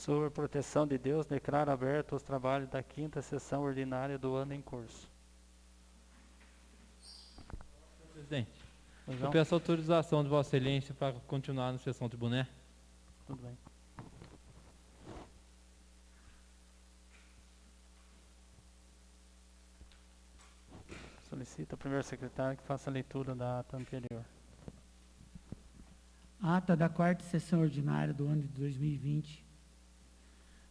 Sob a proteção de Deus, declaro aberto os trabalhos da 5ª sessão ordinária do ano em curso. Presidente, Pois eu não? peço autorização de Vossa Excelência para continuar na sessão tribuné. Tudo bem. Solicito ao primeiro secretário que faça a leitura da ata anterior. Ata da 4ª sessão ordinária do ano de 2020.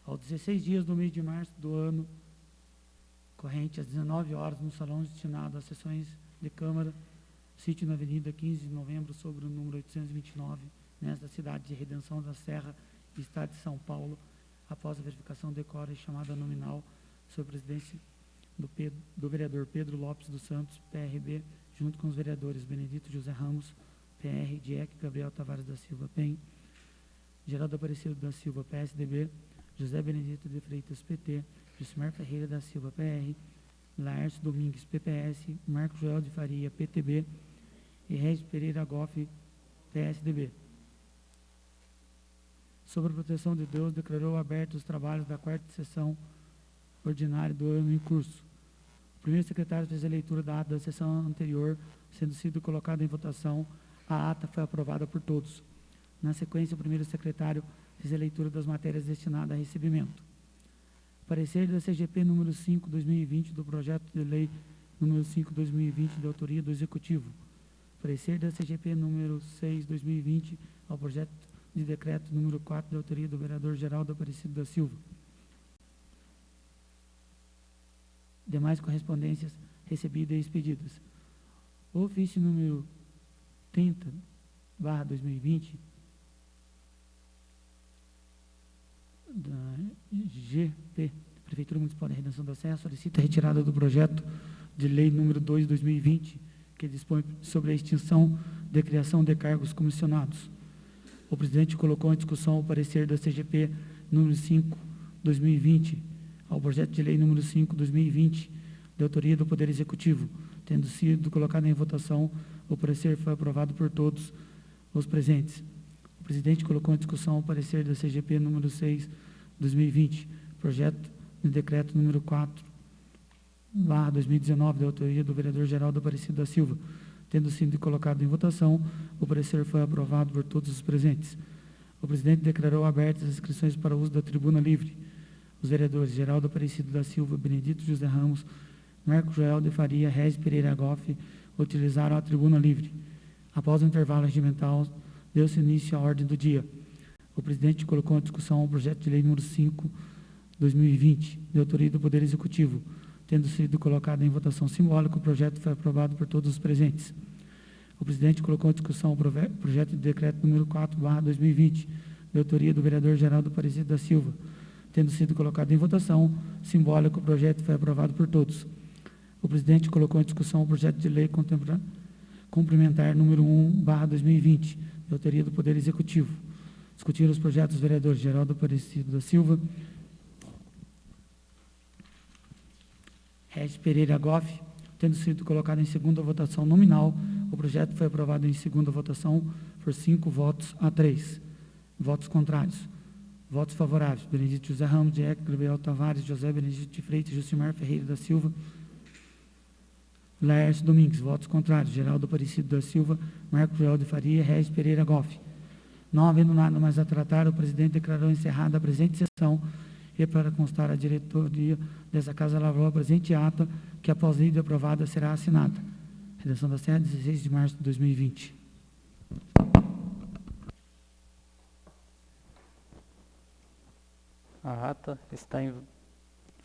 Aos 16 dias do mês de março do ano corrente, às 19 horas, no salão destinado às sessões de Câmara, sítio na Avenida 15 de Novembro, sobre o número 829, nesta cidade de Redenção da Serra, Estado de São Paulo, após a verificação decora e chamada nominal, sob a presidência do vereador Pedro Lopes dos Santos, PRB, junto com os vereadores Benedito José Ramos, PR, Dieck Gabriel Tavares da Silva, PEN, Geraldo Aparecido da Silva, PSDB, José Benedito de Freitas, PT, Josimar Ferreira da Silva, PR, Laércio Domingues, PPS, Marcos Joel de Faria, PTB e Regis Pereira Goff, PSDB. Sob a proteção de Deus, declarou abertos os trabalhos da 4ª sessão ordinária do ano em curso. O primeiro secretário fez a leitura da ata da sessão anterior, sendo sido colocada em votação. A ata foi aprovada por todos. Na sequência, o primeiro secretário fez a leitura das matérias destinadas a recebimento. Parecer da CGP número 5/2020 do projeto de lei número 5/2020 de autoria do Executivo. Parecer da CGP número 6/2020 ao projeto de decreto número 4 de autoria do vereador Geraldo Aparecido da Silva. Demais correspondências recebidas e expedidas. O ofício número 30/2020 da GP, Prefeitura Municipal de Redenção da Serra, solicita a retirada do projeto de lei número 2/2020, que dispõe sobre a extinção de criação de cargos comissionados. O presidente colocou em discussão o parecer da CGP número 5/2020 ao projeto de lei número 5/2020, de autoria do Poder Executivo. Tendo sido colocado em votação, o parecer foi aprovado por todos os presentes. O presidente colocou em discussão o parecer da CGP número 6/2020, projeto de decreto número 4/2019, de autoria do vereador Geraldo Aparecido da Silva. Tendo sido colocado em votação, o parecer foi aprovado por todos os presentes. O presidente declarou abertas as inscrições para o uso da tribuna livre. Os vereadores Geraldo Aparecido da Silva, Benedito José Ramos, Marcos Joel de Faria, Regis Pereira Goff utilizaram a tribuna livre. Após o intervalo regimental, deu-se início à ordem do dia. O presidente colocou em discussão o projeto de lei número 5/2020, de autoria do Poder Executivo. Tendo sido colocado em votação simbólica, o projeto foi aprovado por todos os presentes. O presidente colocou em discussão o projeto de decreto número 4/2020, de autoria do vereador Geraldo Aparecido da Silva. Tendo sido colocado em votação simbólica, o projeto foi aprovado por todos. O presidente colocou em discussão o projeto de lei complementar número 1/2020, de autoria do Poder Executivo. Discutiram os projetos dos vereadores Geraldo Aparecido da Silva, Regis Pereira Goff. Tendo sido colocado em segunda votação nominal, o projeto foi aprovado em segunda votação por 5 votos a 3. Votos contrários. Votos favoráveis: Benedito José Ramos, Dieck Gabriel Tavares, José Benedito de Freitas, Josimar Ferreira da Silva, Laércio Domingues. Votos contrários: Geraldo Aparecido da Silva, Marcos Joel de Faria, Regis Pereira Goff. Não havendo nada mais a tratar, o presidente declarou encerrada a presente sessão e, para constar, a diretoria dessa casa lavrou a presente ata, que após lida aprovada será assinada. Redação da Serra, 16 de março de 2020. A ata está em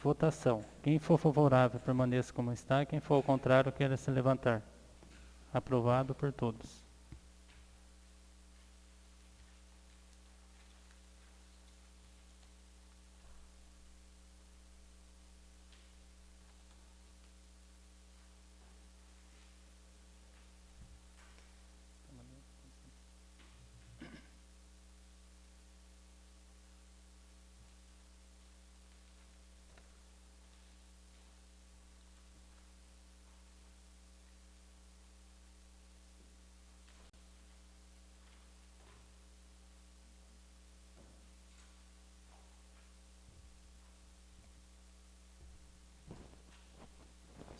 votação. Quem for favorável, permaneça como está. Quem for ao contrário, queira se levantar. Aprovado por todos.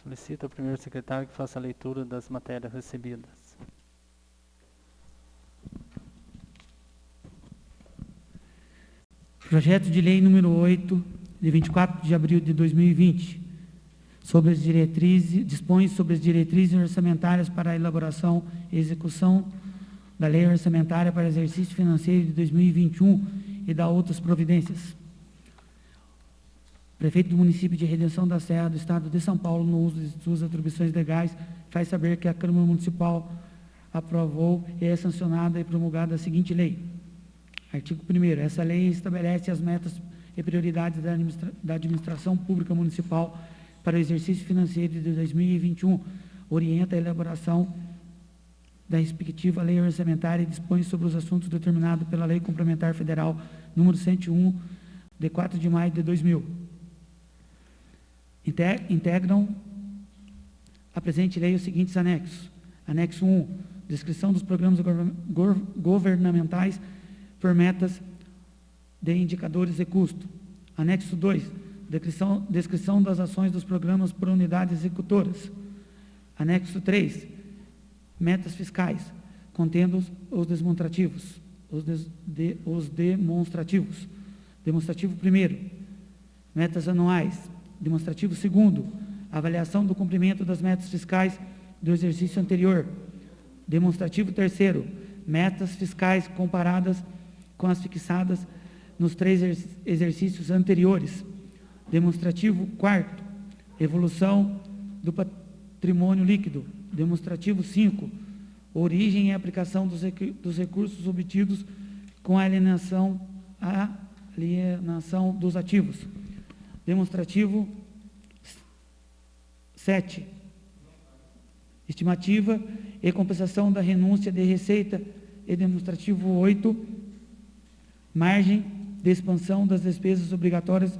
Solicito ao primeiro secretário que faça a leitura das matérias recebidas. Projeto de Lei número 8, de 24 de abril de 2020, dispõe sobre as diretrizes orçamentárias para a elaboração e execução da Lei Orçamentária para exercício financeiro de 2021 e da outras providências. Prefeito do município de Redenção da Serra do Estado de São Paulo, no uso de suas atribuições legais, faz saber que a Câmara Municipal aprovou e é sancionada e promulgada a seguinte lei. Artigo 1º. Essa lei estabelece as metas e prioridades da administração pública municipal para o exercício financeiro de 2021, orienta a elaboração da respectiva lei orçamentária e dispõe sobre os assuntos determinados pela Lei Complementar Federal número 101, de 4 de maio de 2000. Integram a presente lei os seguintes anexos. Anexo 1, descrição dos programas governamentais por metas de indicadores e custo. Anexo 2, descrição das ações dos programas por unidades executoras. Anexo 3, metas fiscais, contendo os demonstrativos. Demonstrativo 1º, metas anuais. Demonstrativo 2º, avaliação do cumprimento das metas fiscais do exercício anterior. Demonstrativo 3º, metas fiscais comparadas com as fixadas nos 3 exercícios anteriores. Demonstrativo 4º, evolução do patrimônio líquido. Demonstrativo 5, origem e aplicação dos recursos obtidos com a alienação dos ativos. Demonstrativo 7, estimativa e compensação da renúncia de receita. E demonstrativo 8, margem de expansão das despesas obrigatórias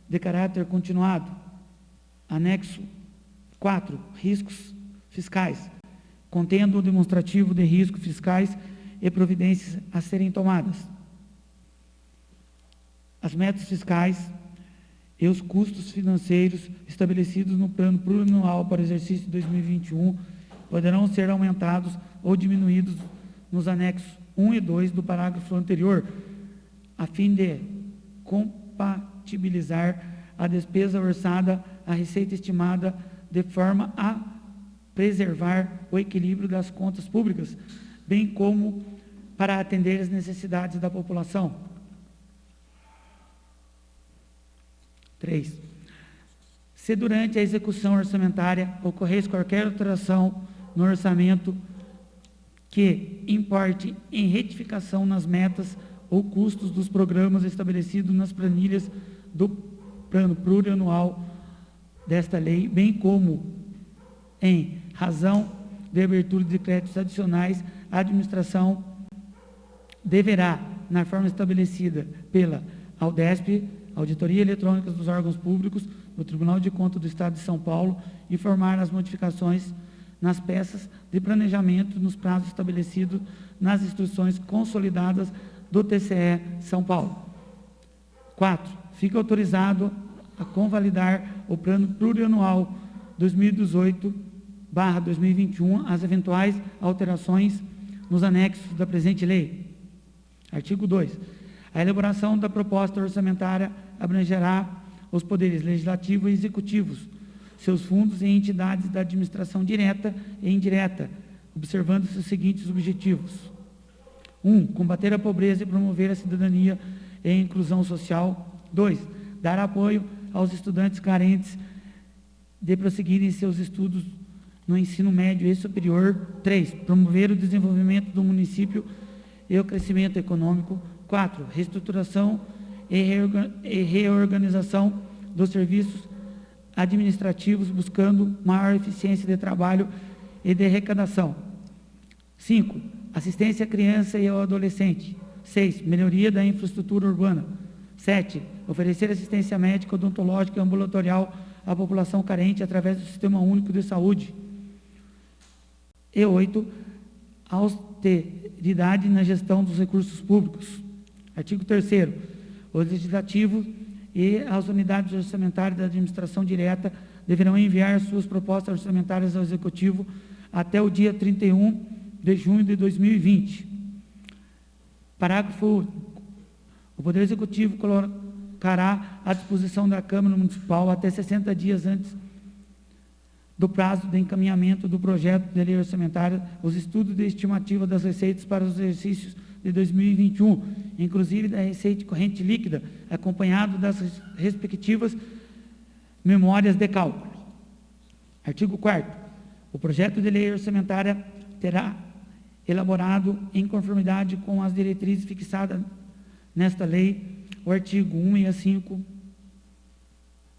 de caráter continuado. Anexo 4, riscos fiscais, contendo o demonstrativo de riscos fiscais e providências a serem tomadas. As metas fiscais e os custos financeiros estabelecidos no plano plurianual para o exercício 2021 poderão ser aumentados ou diminuídos nos anexos 1 e 2 do parágrafo anterior, a fim de compatibilizar a despesa orçada à receita estimada, de forma a preservar o equilíbrio das contas públicas, bem como para atender as necessidades da população. 3. Se durante a execução orçamentária ocorrer qualquer alteração no orçamento que importe em retificação nas metas ou custos dos programas estabelecidos nas planilhas do plano plurianual desta lei, bem como em razão de abertura de créditos adicionais, a administração deverá, na forma estabelecida pela AUDESP, Auditoria Eletrônica dos Órgãos Públicos, do Tribunal de Contas do Estado de São Paulo, informar as modificações nas peças de planejamento nos prazos estabelecidos nas instruções consolidadas do TCE São Paulo. 4. Fica autorizado a convalidar o Plano Plurianual 2018/2021, as eventuais alterações nos anexos da presente lei. Artigo 2. A elaboração da proposta orçamentária abrangerá os poderes legislativo e executivos, seus fundos e entidades da administração direta e indireta, observando-se os seguintes objetivos: 1. Combater a pobreza e promover a cidadania e a inclusão social. 2. Dar apoio aos estudantes carentes de prosseguirem seus estudos no ensino médio e superior. 3. Promover o desenvolvimento do município e o crescimento econômico. 4. Reestruturação e reorganização dos serviços administrativos, buscando maior eficiência de trabalho e de arrecadação. 5. Assistência à criança e ao adolescente. 6. Melhoria da infraestrutura urbana. 7. Oferecer assistência médica, odontológica e ambulatorial à população carente através do Sistema Único de Saúde. E 8. Austeridade na gestão dos recursos públicos. Artigo 3º. O Legislativo e as unidades orçamentárias da administração direta deverão enviar suas propostas orçamentárias ao Executivo até o dia 31 de junho de 2020. Parágrafo único. O Poder Executivo colocará à disposição da Câmara Municipal até 60 dias antes do prazo de encaminhamento do projeto de lei orçamentária os estudos de estimativa das receitas para os exercícios de 2021, inclusive da receita corrente líquida, acompanhado das respectivas memórias de cálculo. Artigo 4º. O projeto de lei orçamentária terá elaborado em conformidade com as diretrizes fixadas nesta lei, o artigo 165,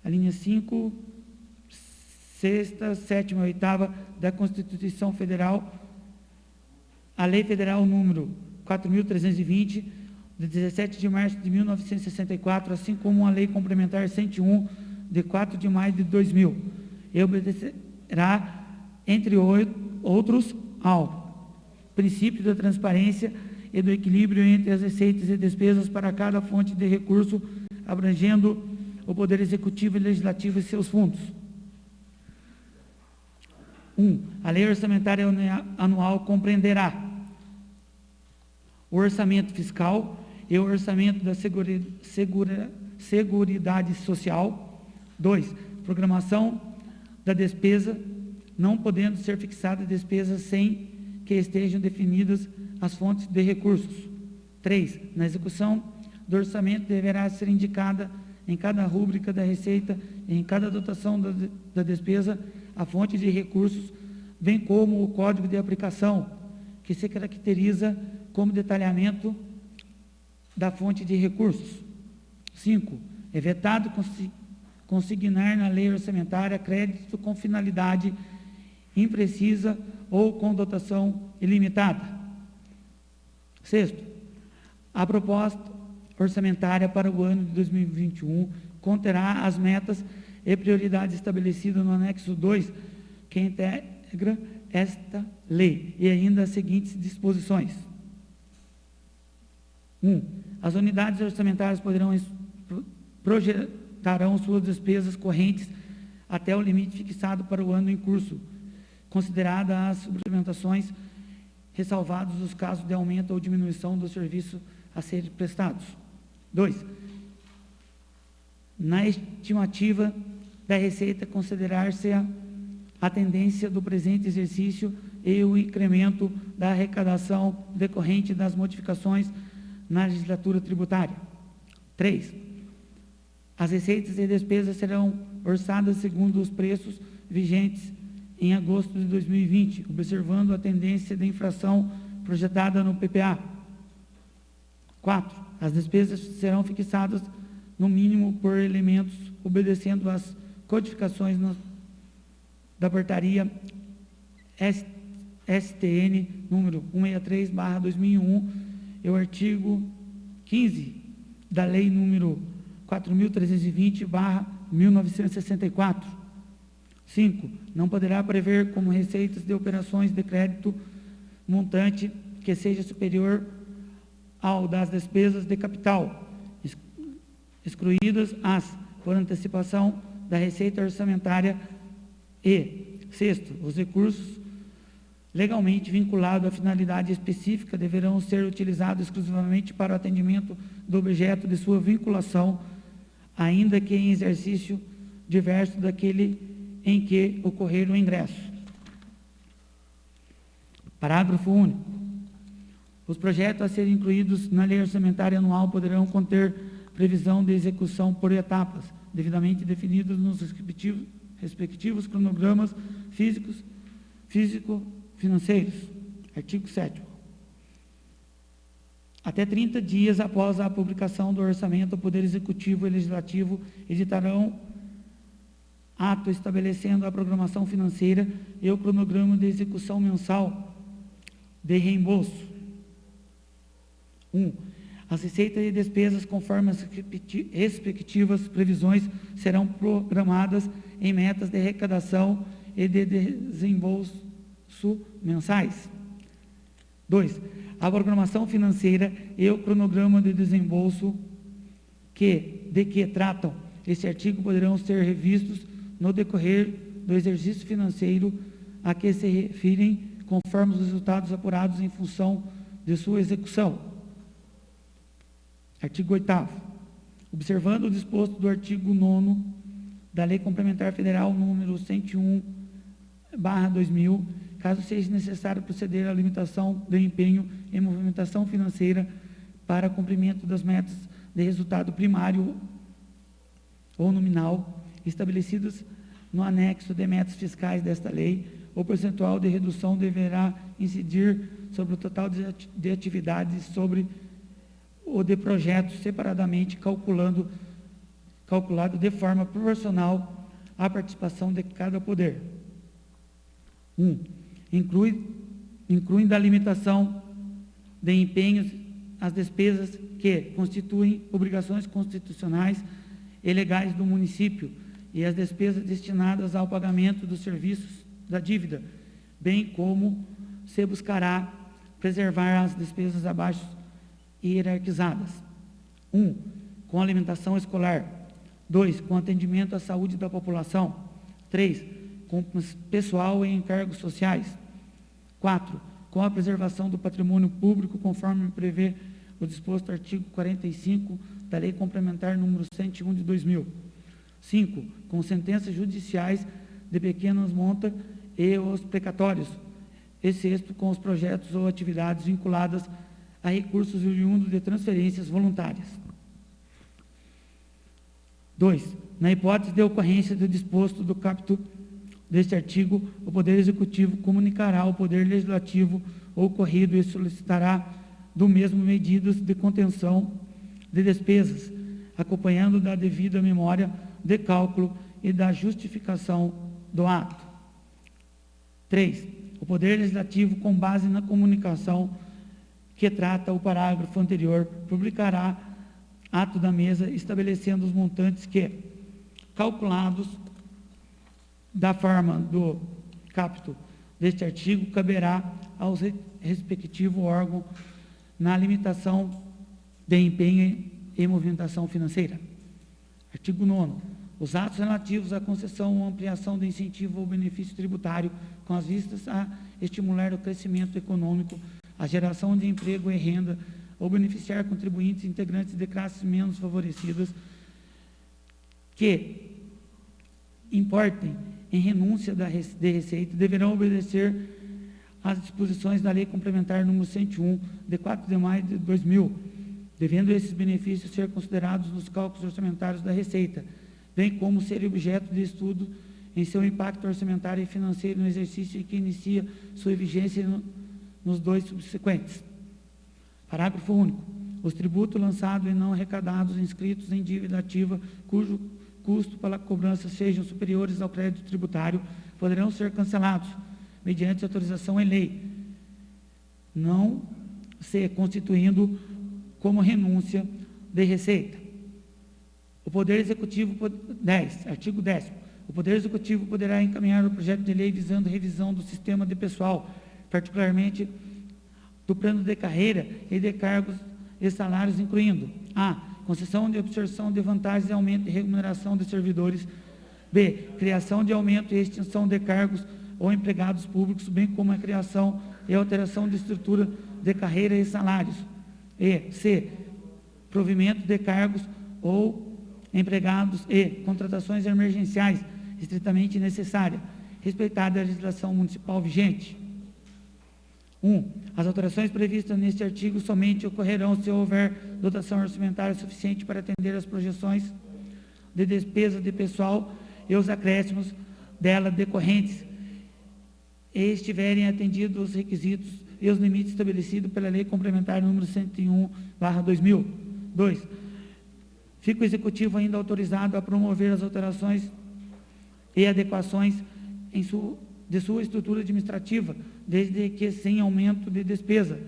a linha 5, 6ª, 7ª e 8ª da Constituição Federal, a Lei Federal número 4.320, de 17 de março de 1964, assim como a Lei Complementar 101, de 4 de maio de 2000, e obedecerá, entre outros, ao princípio da transparência e do equilíbrio entre as receitas e despesas para cada fonte de recurso, abrangendo o Poder Executivo e Legislativo e seus fundos. 1. A lei orçamentária anual compreenderá o orçamento fiscal e o orçamento da Seguridade Social. 2. Programação da despesa, não podendo ser fixada despesas sem que estejam definidas as fontes de recursos. 3. Na execução do orçamento deverá ser indicada em cada rúbrica da receita e em cada dotação da despesa a fonte de recursos, bem como o código de aplicação, que se caracteriza como detalhamento da fonte de recursos. 5. É vetado consignar na lei orçamentária crédito com finalidade imprecisa ou com dotação ilimitada. 6. A proposta orçamentária para o ano de 2021 conterá as metas e prioridades estabelecidas no anexo 2, que integra esta lei, e ainda as seguintes disposições. 1. As unidades orçamentárias projetarão suas despesas correntes até o limite fixado para o ano em curso, consideradas as suplementações, ressalvados os casos de aumento ou diminuição do serviço a serem prestados. 2. Na estimativa da receita, considerar-se a tendência do presente exercício e o incremento da arrecadação decorrente das modificações na legislatura tributária. 3. As receitas e despesas serão orçadas segundo os preços vigentes em agosto de 2020, observando a tendência de inflação projetada no PPA. 4. As despesas serão fixadas no mínimo por elementos, obedecendo às codificações da portaria STN número 163/2001 e o artigo 15 da Lei número 4.320/1964. 5. Não poderá prever como receitas de operações de crédito montante que seja superior ao das despesas de capital, excluídas as por antecipação da receita orçamentária. E, 6. Os recursos legalmente vinculados à finalidade específica deverão ser utilizados exclusivamente para o atendimento do objeto de sua vinculação, ainda que em exercício diverso daquele em que ocorrer o ingresso. Parágrafo único. Os projetos a serem incluídos na lei orçamentária anual poderão conter previsão de execução por etapas, devidamente definidas nos respectivos cronogramas físico-financeiros. Artigo 7º. Até 30 dias após a publicação do orçamento, o Poder Executivo e Legislativo editarão ato estabelecendo a programação financeira e o cronograma de execução mensal de reembolso. 1. As receitas e despesas, conforme as respectivas previsões, serão programadas em metas de arrecadação e de desembolso mensais. 2. A programação financeira e o cronograma de desembolso de que tratam este artigo poderão ser revistos no decorrer do exercício financeiro a que se referem, conforme os resultados apurados em função de sua execução. Artigo 8º. Observando o disposto do artigo 9º da Lei Complementar Federal número 101/2000, caso seja necessário proceder à limitação do empenho em movimentação financeira para cumprimento das metas de resultado primário ou nominal estabelecidas no anexo de metas fiscais desta lei, o percentual de redução deverá incidir sobre o total de atividades sobre o de projetos separadamente calculado de forma proporcional à participação de cada poder. 1. Inclui da limitação de empenhos as despesas que constituem obrigações constitucionais e legais do município e as despesas destinadas ao pagamento dos serviços da dívida, bem como se buscará preservar as despesas abaixo hierarquizadas. 1. Com alimentação escolar. 2. Com atendimento à saúde da população. 3. Com pessoal em encargos sociais. 4. Com a preservação do patrimônio público, conforme prevê o disposto artigo 45 da Lei Complementar número 101 de 2000. 5. Com sentenças judiciais de pequenas montas e os precatórios. E 6. Com os projetos ou atividades vinculadas a recursos oriundos de transferências voluntárias. 2. Na hipótese de ocorrência do disposto do caput deste artigo, o Poder Executivo comunicará ao Poder Legislativo o ocorrido e solicitará do mesmo medidas de contenção de despesas, acompanhando da devida memória de cálculo e da justificação do ato. 3. O Poder Legislativo, com base na comunicação que trata o parágrafo anterior, publicará ato da mesa estabelecendo os montantes que, calculados da forma do caput deste artigo, caberá ao respectivo órgão na limitação de empenho e movimentação financeira. Artigo 9º. Os atos relativos à concessão ou ampliação de incentivo ou benefício tributário com as vistas a estimular o crescimento econômico, a geração de emprego e renda, ou beneficiar contribuintes integrantes de classes menos favorecidas que importem em renúncia de receita, deverão obedecer às disposições da Lei Complementar número 101, de 4 de maio de 2000, devendo esses benefícios ser considerados nos cálculos orçamentários da Receita, bem como serem objeto de estudo em seu impacto orçamentário e financeiro no exercício em que inicia sua vigência nos 2 subsequentes. Parágrafo único. Os tributos lançados e não arrecadados inscritos em dívida ativa, cujo custo para a cobrança sejam superiores ao crédito tributário, poderão ser cancelados, mediante autorização em lei, não se constituindo como renúncia de receita. O Poder Executivo, 10, artigo 10º, o Poder Executivo poderá encaminhar o projeto de lei visando revisão do sistema de pessoal, particularmente do plano de carreira e de cargos e salários, incluindo: a. Concessão de absorção de vantagens e aumento de remuneração de servidores. B. Criação de aumento e extinção de cargos ou empregados públicos, bem como a criação e alteração de estrutura de carreira e salários. E. C. Provimento de cargos ou empregados e contratações emergenciais estritamente necessárias, respeitada a legislação municipal vigente. 1. As alterações previstas neste artigo somente ocorrerão se houver dotação orçamentária suficiente para atender as projeções de despesa de pessoal e os acréscimos dela decorrentes e estiverem atendidos os requisitos e os limites estabelecidos pela Lei Complementar número 101/2000. 2. Fica o Executivo ainda autorizado a promover as alterações e adequações de sua estrutura administrativa, desde que sem aumento de despesa,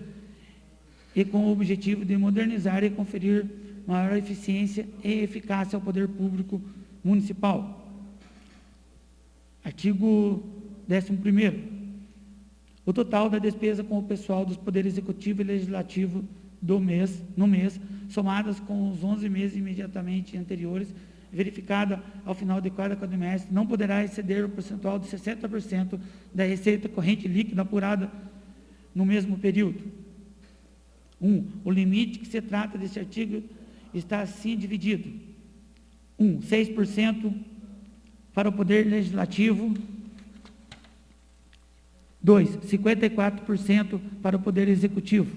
e com o objetivo de modernizar e conferir maior eficiência e eficácia ao poder público municipal. Artigo 11º. O total da despesa com o pessoal dos poderes executivo e legislativo no mês, somadas com os 11 meses imediatamente anteriores, verificada ao final de cada quadrimestre não poderá exceder o percentual de 60% da receita corrente líquida apurada no mesmo período. 1. O limite que se trata desse artigo está assim dividido. 6% para o Poder Legislativo. 2. 54% para o Poder Executivo.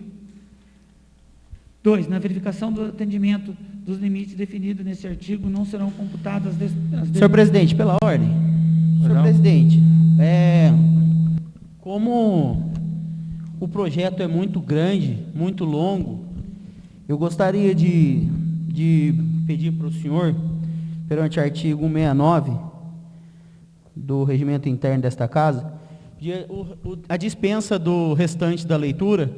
2. Na verificação do atendimento dos limites definidos nesse artigo, não serão computadas Senhor presidente, pela ordem. Senhor presidente, como o projeto é muito grande, muito longo, eu gostaria de pedir para o senhor, perante o artigo 169 do regimento interno desta casa, a dispensa do restante da leitura,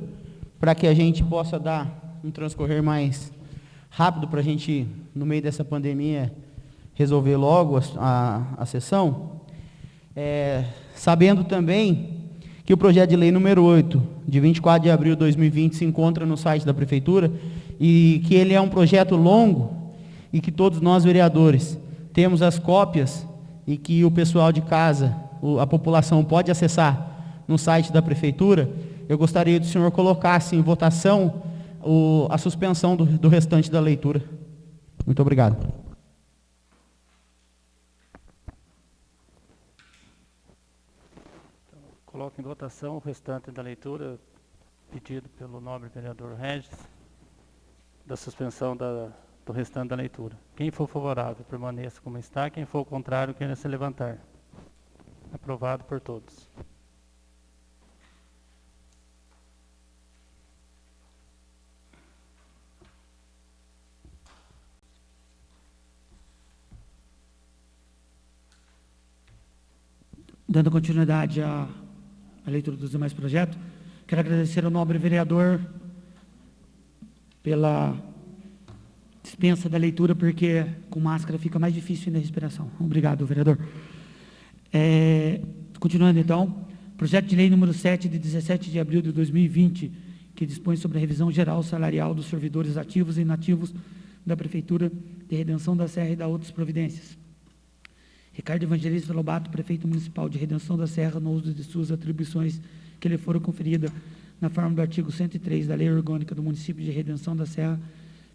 para que a gente possa dar um transcorrer mais rápido, para a gente, no meio dessa pandemia, resolver logo a sessão, sabendo também que o projeto de lei número 8, de 24 de abril de 2020, se encontra no site da Prefeitura, e que ele é um projeto longo, e que todos nós, vereadores, temos as cópias, e que o pessoal de casa, a população, pode acessar no site da Prefeitura. Eu gostaria que o senhor colocasse em votação a suspensão do restante da leitura. Muito obrigado. Coloco em votação o restante da leitura, pedido pelo nobre vereador Regis, da suspensão do restante da leitura. Quem for favorável, permaneça como está. Quem for contrário, queira se levantar. Aprovado por todos. Dando continuidade à leitura dos demais projetos, quero agradecer ao nobre vereador pela dispensa da leitura, porque com máscara fica mais difícil ainda a respiração. Obrigado, vereador. Continuando então, projeto de lei número 7, de 17 de abril de 2020, que dispõe sobre a revisão geral salarial dos servidores ativos e inativos da Prefeitura de Redenção da Serra e da outras providências. Ricardo Evangelista Lobato, prefeito municipal de Redenção da Serra, no uso de suas atribuições que lhe foram conferidas na forma do artigo 103 da Lei Orgânica do município de Redenção da Serra,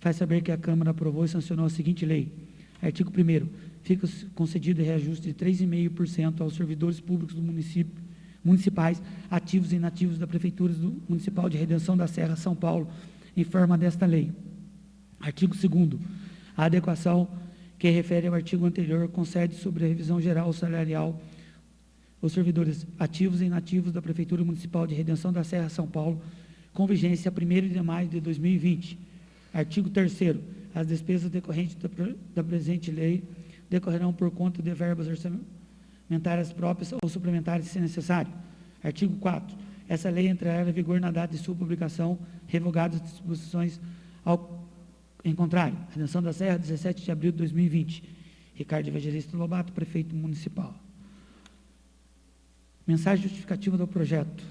faz saber que a Câmara aprovou e sancionou a seguinte lei. Artigo 1º. Fica concedido reajuste de 3,5% aos servidores públicos do municipais, ativos e inativos da Prefeitura Municipal de Redenção da Serra, São Paulo, em forma desta lei. Artigo 2º. A adequação que refere ao artigo anterior concede sobre a revisão geral salarial os servidores ativos e inativos da Prefeitura Municipal de Redenção da Serra, São Paulo, com vigência a 1º de maio de 2020. Artigo 3º. As despesas decorrentes da presente lei decorrerão por conta de verbas orçamentárias próprias ou suplementares, se necessário. Artigo 4º. Essa lei entrará em vigor na data de sua publicação, revogadas as disposições em contrário. Redenção da Serra, 17 de abril de 2020. Ricardo Evangelista Lobato, prefeito municipal. Mensagem justificativa do projeto.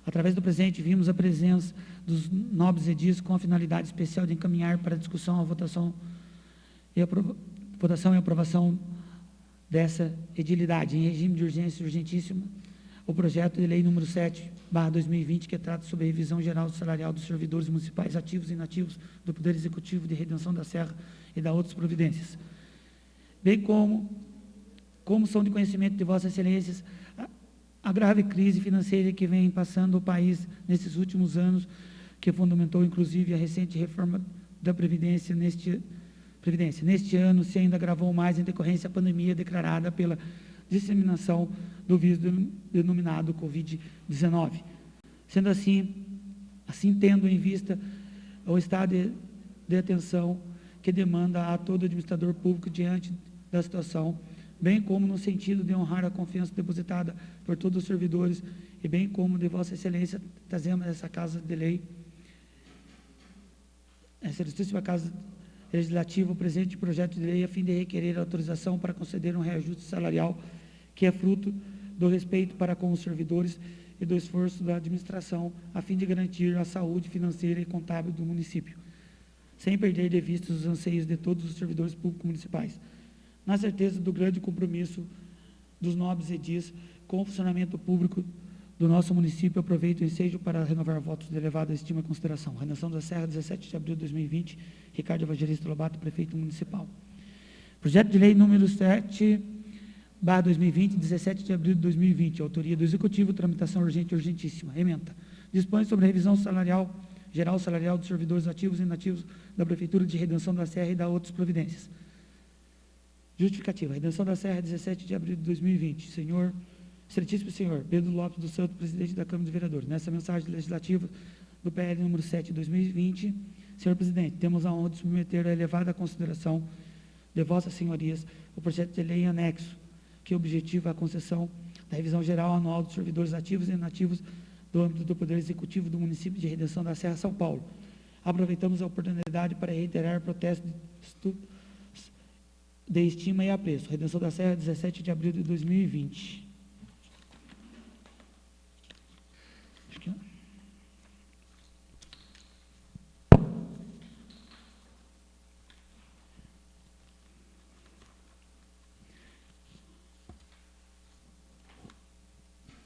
Através do presente, vimos a presença dos nobres edis com a finalidade especial de encaminhar para discussão a votação e aprovação dessa edilidade, em regime de urgência urgentíssima, o projeto de lei número 7/2020, que trata sobre a revisão geral salarial dos servidores municipais ativos e inativos do Poder Executivo de Redenção da Serra e da outras providências. Bem como são de conhecimento de Vossas Excelências a grave crise financeira que vem passando o país nesses últimos anos, que fundamentou inclusive a recente reforma da Previdência. Neste ano se ainda agravou mais em decorrência da pandemia declarada pela disseminação do vírus denominado Covid-19. Sendo assim, tendo em vista o estado de atenção que demanda a todo administrador público diante da situação, bem como no sentido de honrar a confiança depositada por todos os servidores, e bem como de Vossa Excelência, trazemos essa Casa de Lei, essa ilustríssima Casa Legislativa, o presente projeto de lei, a fim de requerer autorização para conceder um reajuste salarial que é fruto do respeito para com os servidores e do esforço da administração, a fim de garantir a saúde financeira e contábil do município, sem perder de vista os anseios de todos os servidores públicos municipais. na certeza do grande compromisso dos nobres edis com o funcionamento público do nosso município, aproveito o ensejo para renovar votos de elevada estima e consideração. Redenção da Serra, 17 de abril de 2020, Ricardo Evangelista Lobato, prefeito municipal. Projeto de lei número 7/2020, 17 de abril de 2020, autoria do Executivo, tramitação urgente e urgentíssima. Ementa. Dispõe sobre a revisão geral salarial dos servidores ativos e inativos da Prefeitura de Redenção da Serra e da outras providências. Justificativa. Redenção da Serra, 17 de abril de 2020. Excelentíssimo Senhor Pedro Lopes dos Santos, presidente da Câmara de Vereadores. Nessa mensagem legislativa do PL número 7 de 2020, senhor presidente, temos a honra de submeter à elevada consideração de vossas senhorias o projeto de lei em anexo, que objetiva a concessão da revisão geral anual dos servidores ativos e inativos do âmbito do Poder Executivo do município de Redenção da Serra, São Paulo. Aproveitamos a oportunidade para reiterar o protesto de estima e apreço. Redenção da Serra, 17 de abril de 2020.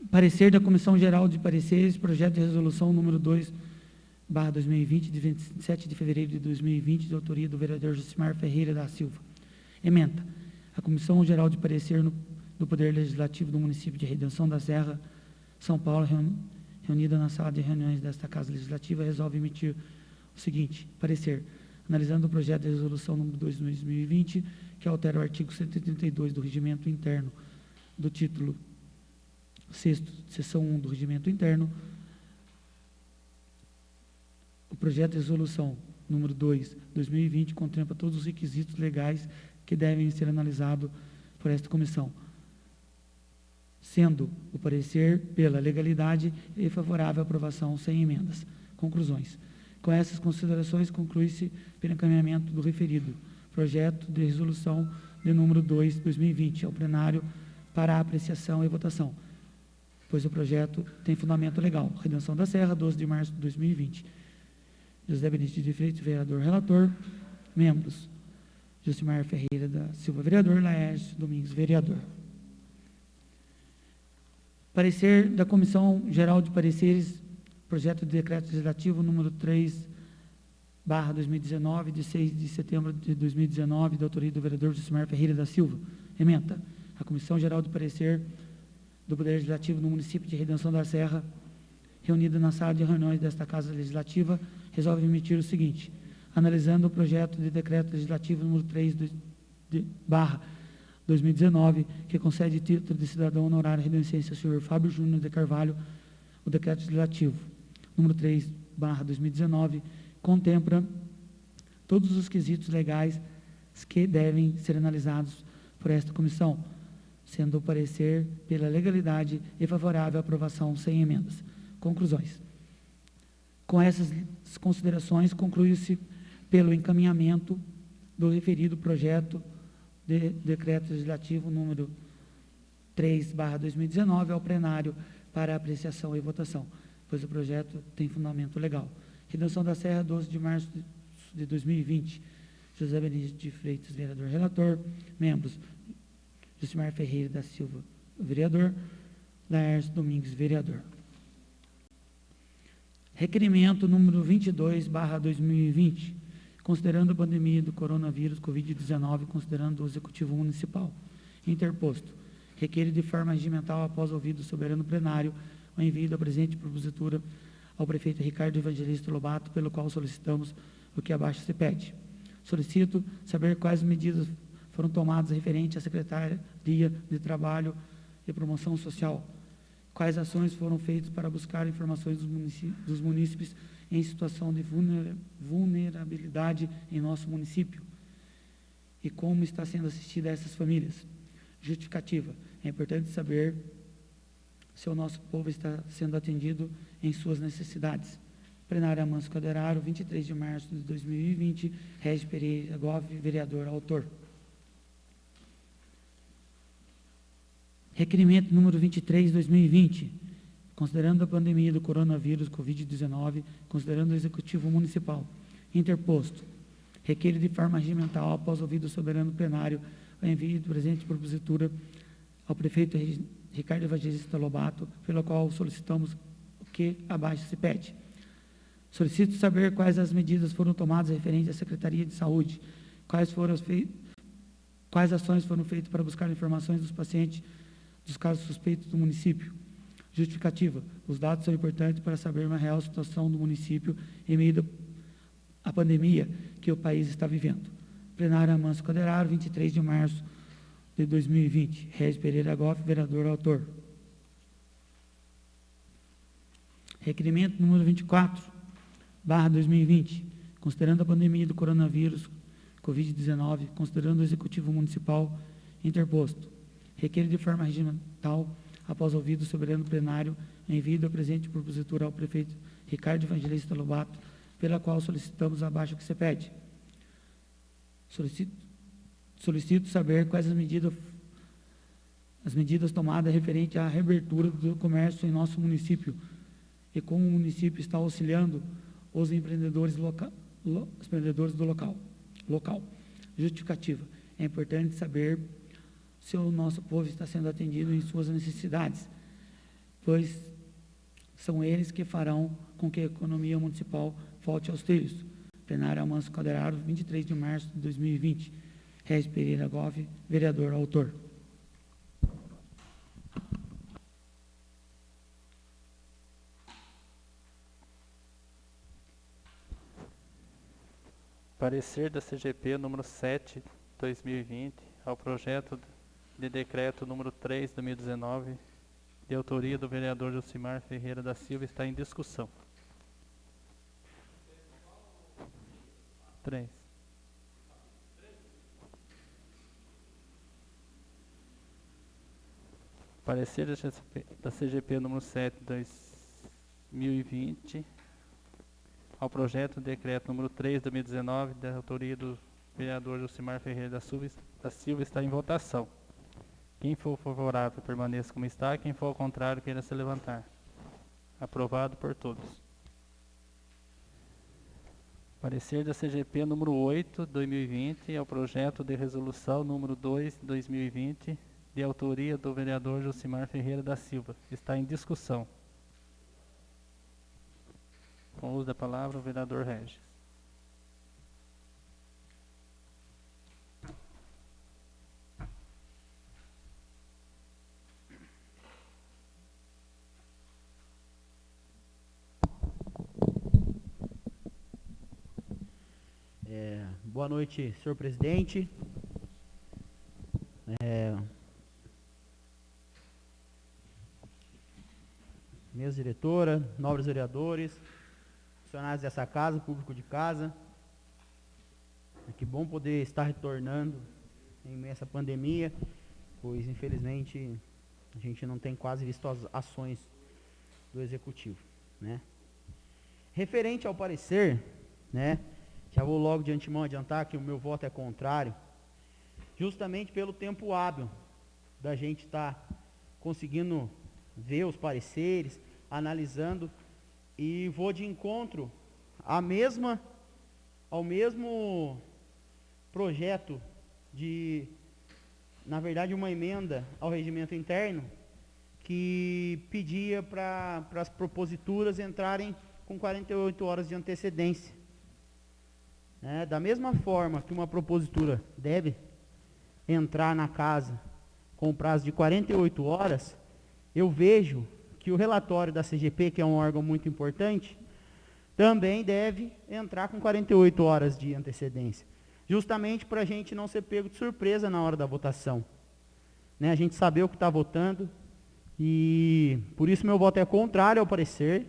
Parecer da Comissão Geral de Pareceres, projeto de resolução número 2/2020, de 27 de fevereiro de 2020, de autoria do vereador Josimar Ferreira da Silva. Ementa. A Comissão Geral de Parecer do Poder Legislativo do município de Redenção da Serra, São Paulo, reunida na sala de reuniões desta Casa Legislativa, resolve emitir o seguinte: parecer. Analisando o projeto de resolução número 2/2020, que altera o artigo 132 do Regimento Interno do título 6º, seção 1 do Regimento Interno, o projeto de resolução número 2/2020 contempla todos os requisitos legais que devem ser analisados por esta comissão, sendo o parecer pela legalidade e favorável à aprovação sem emendas. Conclusões. Com essas considerações, conclui-se pelo encaminhamento do referido projeto de resolução de número 2/2020 ao plenário para apreciação e votação, pois o projeto tem fundamento legal. Redenção da Serra, 12 de março de 2020. José Benedito de Freitas, vereador relator. Membros: Josimar Ferreira da Silva, vereador. Laércio Domingues, vereador. Parecer da Comissão Geral de Pareceres, projeto de decreto legislativo número 3/2019, de 6 de setembro de 2019, da autoria do vereador Josimar Ferreira da Silva. Ementa. A Comissão Geral de Parecer do Poder Legislativo no município de Redenção da Serra, reunida na sala de reuniões desta Casa Legislativa, resolve emitir o seguinte: analisando o projeto de decreto legislativo número 3/2019, que concede título de cidadão honorário redencense ao senhor Fábio Júnior de Carvalho, o decreto legislativo número 3/2019 contempla todos os quesitos legais que devem ser analisados por esta comissão, sendo o parecer pela legalidade e favorável à aprovação sem emendas. Conclusões. Com essas considerações, conclui-se pelo encaminhamento do referido projeto de decreto legislativo número 3/2019 ao plenário para apreciação e votação, pois o projeto tem fundamento legal. Redenção da Serra, 12 de março de 2020. José Benedito de Freitas, vereador relator. Membros: Josimar Ferreira da Silva, vereador. Laércio Domingues, vereador. Requerimento número 22/2020, considerando a pandemia do coronavírus Covid-19, considerando o Executivo Municipal. Interposto. Requer de forma regimental, após ouvido o soberano plenário, o envio da presente propositura ao prefeito Ricardo Evangelista Lobato, pelo qual solicitamos o que abaixo se pede. Solicito saber quais medidas foram tomadas referente à Secretaria de Trabalho e Promoção Social, quais ações foram feitas para buscar informações dos munícipes em situação de vulnerabilidade em nosso município e como está sendo assistida a essas famílias. Justificativa. É importante saber se o nosso povo está sendo atendido em suas necessidades. Plenário Amâncio Calderaro, 23 de março de 2020, Régis Pereira Gove, vereador, autor. Requerimento número 23/2020, considerando a pandemia do coronavírus Covid-19, considerando o Executivo Municipal. Interposto. Requer de forma regimental, após ouvido o soberano plenário, o envio do presente propositura ao prefeito Ricardo Evangelista Lobato, pela qual solicitamos o que abaixo se pede. Solicito saber quais as medidas foram tomadas referente à Secretaria de Saúde, quais ações foram feitas para buscar informações dos pacientes dos casos suspeitos do município. Justificativa. Os dados são importantes para saber uma real situação do município em meio à pandemia que o país está vivendo. Plenário Amâncio Coderaro, 23 de março de 2020. Régis Pereira Goff, vereador autor. Requerimento número 24/2020. Considerando a pandemia do coronavírus Covid-19, considerando o Executivo Municipal interposto. Requer de forma regimental, após ouvido o soberano plenário, envio da presente propositura ao prefeito Ricardo Evangelista Lobato, pela qual solicitamos abaixo o que se pede. Solicito saber quais as medidas tomadas referente à reabertura do comércio em nosso município e como o município está auxiliando os empreendedores do local. Justificativa. É importante saber se o nosso povo está sendo atendido em suas necessidades, pois são eles que farão com que a economia municipal volte aos trilhos. Plenário Amâncio Coderaro, 23 de março de 2020. Régis Pereira Goff, vereador autor. Parecer da CGP número 7, 2020, ao projeto de decreto número 3, 2019, de autoria do vereador Josimar Ferreira da Silva, está em discussão. 3. Parecer da CGP número 7, 2020, ao projeto de decreto número 3, 2019, da autoria do vereador Josimar Ferreira da Silva, está em votação. Quem for favorável, permaneça como está. Quem for ao contrário, queira se levantar. Aprovado por todos. Parecer da CGP número 8, 2020, ao projeto de resolução número 2, 2020, de autoria do vereador Josimar Ferreira da Silva. Está em discussão. Com o uso da palavra, o vereador Régis. Boa noite, senhor presidente. Mesa diretora, nobres vereadores, funcionários dessa casa, público de casa. Que bom poder estar retornando em meio a essa pandemia, pois infelizmente a gente não tem quase visto as ações do executivo, né? Referente ao parecer, né? Já vou logo de antemão adiantar que o meu voto é contrário, justamente pelo tempo hábil da gente estar conseguindo ver os pareceres, analisando, e vou de encontro ao mesmo projeto de, na verdade, uma emenda ao regimento interno que pedia para as proposituras entrarem com 48 horas de antecedência. Da mesma forma que uma propositura deve entrar na casa com prazo de 48 horas, eu vejo que o relatório da CGP, que é um órgão muito importante, também deve entrar com 48 horas de antecedência, justamente para a gente não ser pego de surpresa na hora da votação. A gente saber o que está votando, e por isso meu voto é contrário ao parecer,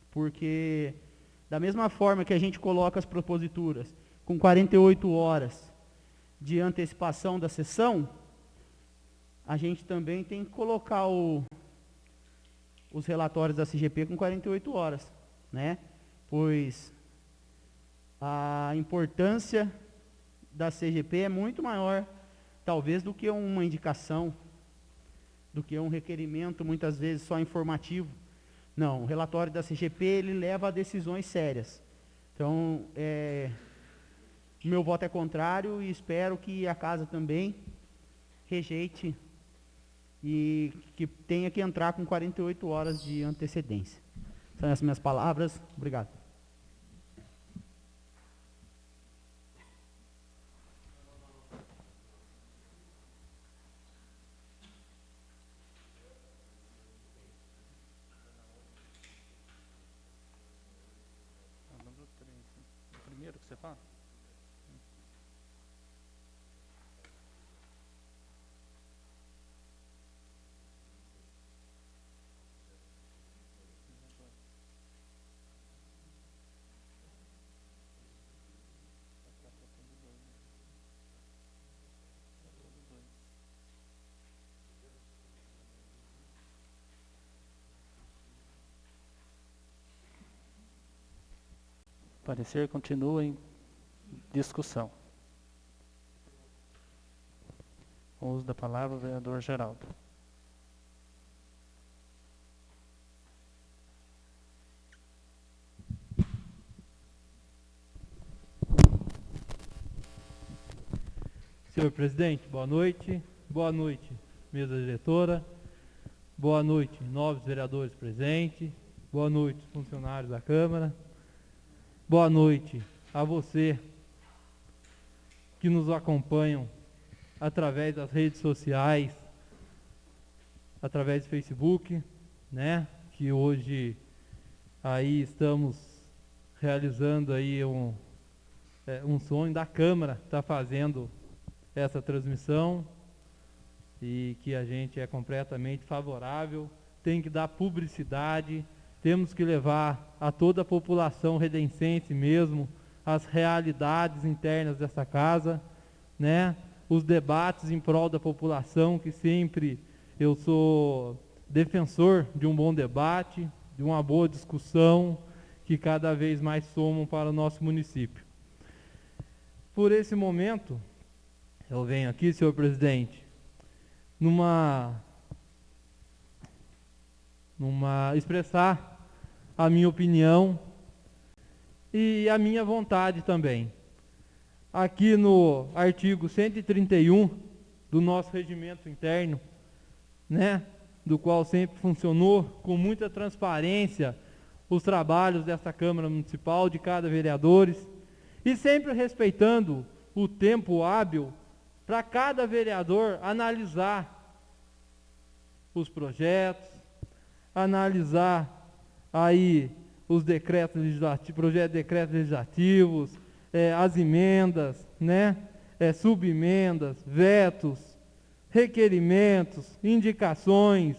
porque da mesma forma que a gente coloca as proposituras com 48 horas de antecipação da sessão, a gente também tem que colocar os relatórios da CGP com 48 horas, pois a importância da CGP é muito maior, talvez, do que uma indicação, do que um requerimento, muitas vezes, só informativo. Não, o relatório da CGP, ele leva a decisões sérias. Então, o meu voto é contrário e espero que a casa também rejeite e que tenha que entrar com 48 horas de antecedência. São essas minhas palavras. Obrigado. Número 3, né? O primeiro que você fala? Parecer continua em discussão. Com o uso da palavra, o vereador Geraldo. Senhor presidente, boa noite. Boa noite, mesa diretora. Boa noite, novos vereadores presentes. Boa noite, funcionários da Câmara. Boa noite a você que nos acompanham através das redes sociais, através do Facebook, né? Que hoje aí estamos realizando aí um sonho da Câmara, está fazendo essa transmissão e que a gente é completamente favorável, tem que dar publicidade, temos que levar a toda a população redencense mesmo as realidades internas dessa casa, né? Os debates em prol da população, que sempre eu sou defensor de um bom debate, de uma boa discussão, que cada vez mais somam para o nosso município. Por esse momento, eu venho aqui, senhor presidente, expressar a minha opinião e a minha vontade também. Aqui no artigo 131 do nosso regimento interno, né, do qual sempre funcionou com muita transparência os trabalhos dessa Câmara Municipal, de cada vereador, e sempre respeitando o tempo hábil para cada vereador analisar os projetos, analisar aí os decretos legislativos, projetos de decretos legislativos, as emendas, né, subemendas, vetos, requerimentos, indicações,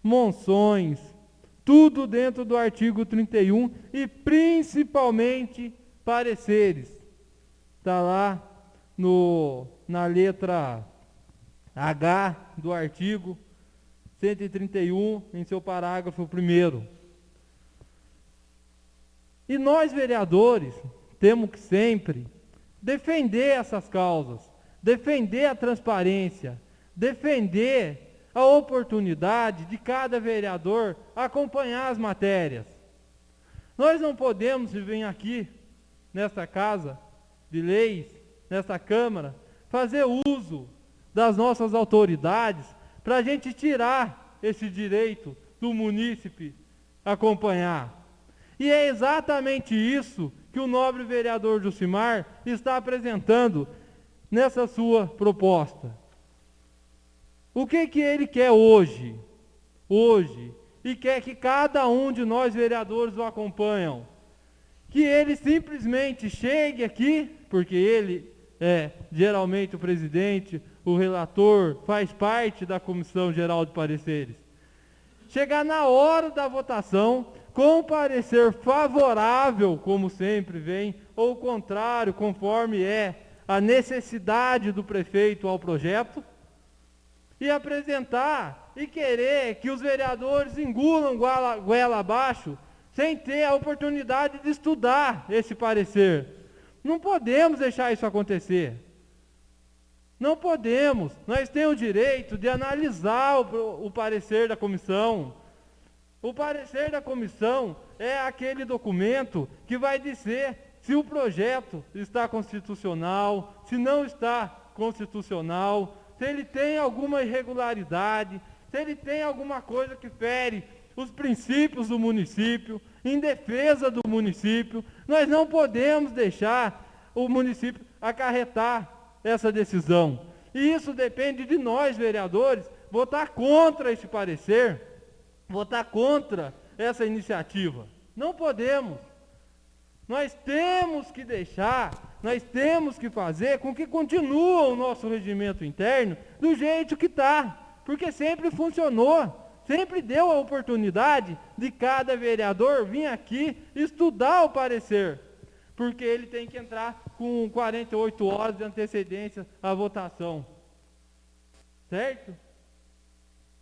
moções, tudo dentro do artigo 31 e principalmente pareceres. Está lá na letra H do artigo 131, em seu parágrafo 1º. E nós, vereadores, temos que sempre defender essas causas, defender a transparência, defender a oportunidade de cada vereador acompanhar as matérias. Nós não podemos vir aqui, nesta casa de leis, nesta Câmara, fazer uso das nossas autoridades para a gente tirar esse direito do munícipe acompanhar. E é exatamente isso que o nobre vereador Jucimar está apresentando nessa sua proposta. O que ele quer hoje? E quer que cada um de nós vereadores o acompanham. Que ele simplesmente chegue aqui, porque ele é geralmente o presidente, o relator, faz parte da Comissão Geral de Pareceres. Chegar na hora da votação, com parecer favorável, como sempre vem, ou contrário, conforme é a necessidade do prefeito ao projeto, e apresentar e querer que os vereadores engulam goela abaixo, sem ter a oportunidade de estudar esse parecer. Não podemos deixar isso acontecer. Não podemos. Nós temos o direito de analisar o parecer da comissão. O parecer da comissão é aquele documento que vai dizer se o projeto está constitucional, se não está constitucional, se ele tem alguma irregularidade, se ele tem alguma coisa que fere os princípios do município, em defesa do município. Nós não podemos deixar o município acarretar essa decisão. E isso depende de nós, vereadores, votar contra esse parecer, votar contra essa iniciativa. Não podemos. Nós temos que deixar, nós temos que fazer com que continue o nosso regimento interno do jeito que está, porque sempre funcionou, sempre deu a oportunidade de cada vereador vir aqui estudar o parecer, porque ele tem que entrar com 48 horas de antecedência à votação. Certo?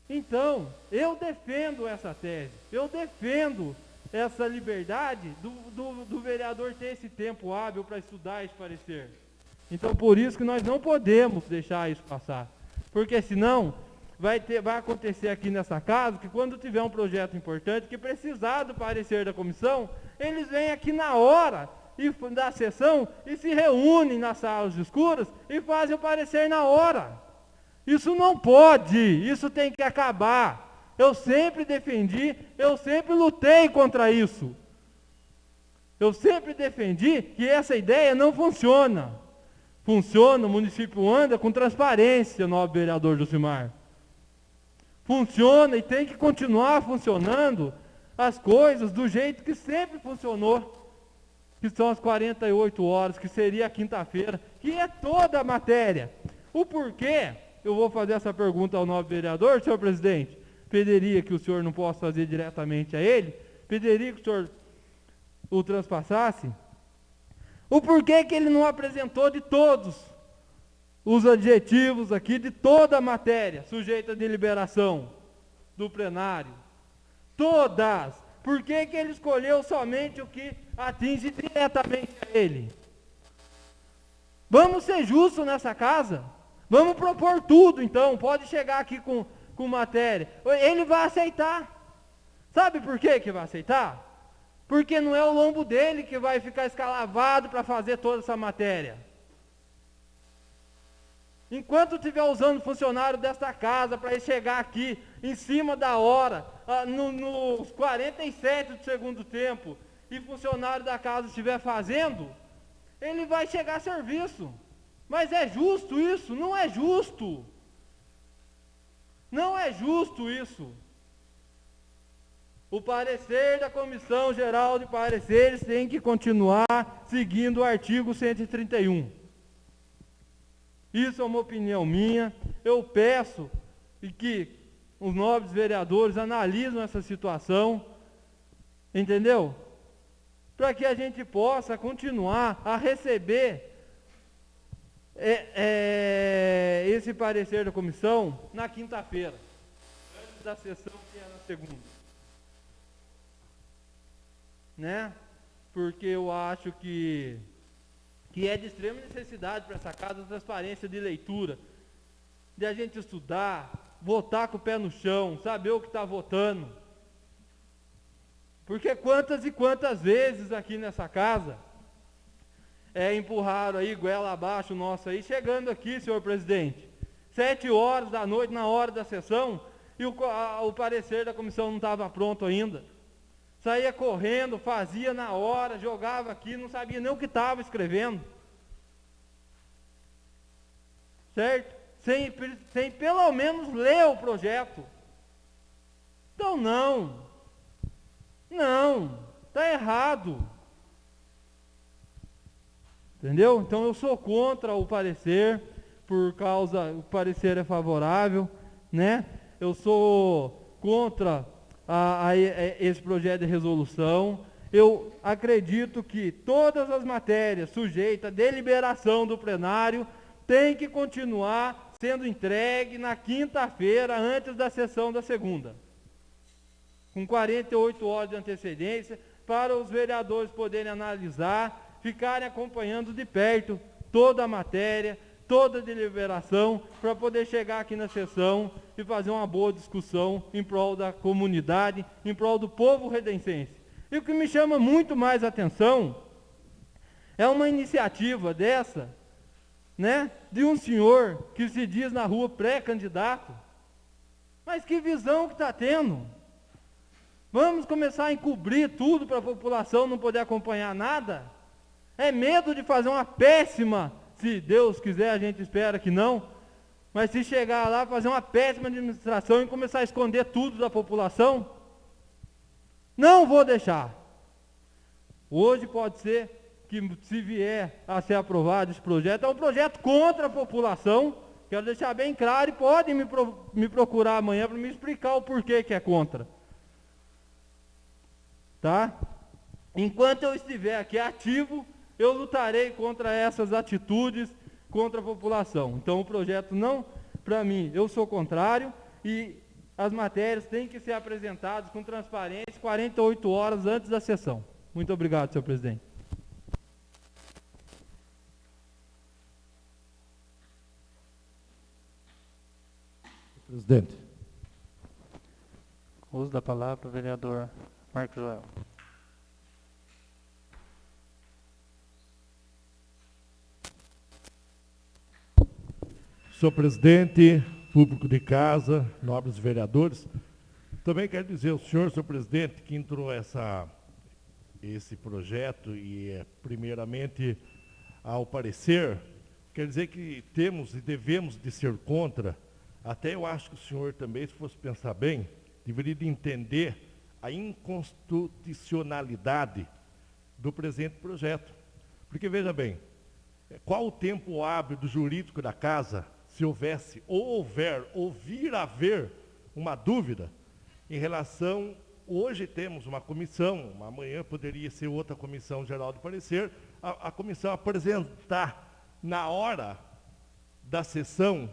Então, eu defendo essa tese, eu defendo essa liberdade do vereador ter esse tempo hábil para estudar esse parecer. Então, por isso que nós não podemos deixar isso passar, porque senão vai acontecer aqui nessa casa que quando tiver um projeto importante que precisar do parecer da comissão, eles vêm aqui na hora da sessão e se reúnem nas salas escuras e fazem o parecer na hora. Isso não pode, isso tem que acabar. Eu sempre defendi, eu sempre lutei contra isso. Eu sempre defendi que essa ideia não funciona. Funciona, o município anda com transparência, nobre vereador Josimar. Funciona e tem que continuar funcionando as coisas do jeito que sempre funcionou, que são as 48 horas, que seria a quinta-feira, que é toda a matéria. O porquê, eu vou fazer essa pergunta ao nobre vereador, senhor presidente, pediria que o senhor não possa fazer diretamente a ele, pediria que o senhor o transpassasse, o porquê que ele não apresentou de todos os adjetivos aqui, de toda a matéria sujeita de deliberação do plenário, todas, por que ele escolheu somente o que atinge diretamente a ele? Vamos ser justos nessa casa, vamos propor tudo então, pode chegar aqui com matéria, ele vai aceitar. Sabe por que vai aceitar? Porque não é o lombo dele que vai ficar escalavado para fazer toda essa matéria. Enquanto estiver usando funcionário desta casa para ele chegar aqui em cima da hora, nos 47 do segundo tempo, e funcionário da casa estiver fazendo, ele vai chegar a serviço. Mas é justo isso? Não é justo. Não é justo isso. O parecer da Comissão Geral de Pareceres tem que continuar seguindo o artigo 131. Isso é uma opinião minha. Eu peço que os nobres vereadores analisem essa situação, entendeu? Para que a gente possa continuar a receber esse parecer da comissão na quinta-feira, antes da sessão que é na segunda, né? Porque eu acho que é de extrema necessidade para essa casa a transparência de leitura, de a gente estudar, votar com o pé no chão, saber o que está votando. Porque quantas e quantas vezes aqui nessa casa empurraram aí, goela abaixo o nosso aí, chegando aqui, senhor presidente, 7 horas da noite, na hora da sessão, e o parecer da comissão não estava pronto ainda. Saía correndo, fazia na hora, jogava aqui, não sabia nem o que estava escrevendo. Certo? Sem pelo menos ler o projeto. Então não, está errado. Entendeu? Então eu sou contra o parecer, o parecer é favorável, né? Eu sou contra esse projeto de resolução. Eu acredito que todas as matérias sujeitas à deliberação do plenário têm que continuar sendo entregue na quinta-feira, antes da sessão da segunda, com 48 horas de antecedência, para os vereadores poderem analisar, ficarem acompanhando de perto toda a matéria, toda a deliberação, para poder chegar aqui na sessão e fazer uma boa discussão em prol da comunidade, em prol do povo redencense. E o que me chama muito mais atenção É uma iniciativa dessa, né, de um senhor que se diz na rua pré-candidato. Mas que visão que está tendo? Vamos começar a encobrir tudo para a população não poder acompanhar nada? É medo de fazer uma péssima, se Deus quiser, a gente espera que não, mas se chegar lá, fazer uma péssima administração e começar a esconder tudo da população? Não vou deixar. Hoje pode ser que, se vier a ser aprovado esse projeto, é um projeto contra a população. Quero deixar bem claro, e podem me procurar amanhã para me explicar o porquê que é contra. Tá? Enquanto eu estiver aqui ativo, eu lutarei contra essas atitudes contra a população. Então o projeto não, para mim, eu sou contrário, e as matérias têm que ser apresentadas com transparência 48 horas antes da sessão. Muito obrigado, senhor presidente. Presidente. Uso da palavra, vereador Marcos Joel. Senhor presidente, público de casa, nobres vereadores, também quero dizer ao senhor presidente, que entrou esse projeto e, primeiramente, ao parecer, quer dizer que temos e devemos de ser contra. Até eu acho que o senhor também, se fosse pensar bem, deveria de entender a inconstitucionalidade do presente projeto. Porque, veja bem, qual o tempo hábil do jurídico da casa, se houvesse ou vir a haver uma dúvida em relação, hoje temos uma comissão, amanhã poderia ser outra comissão geral de parecer, a comissão apresentar na hora da sessão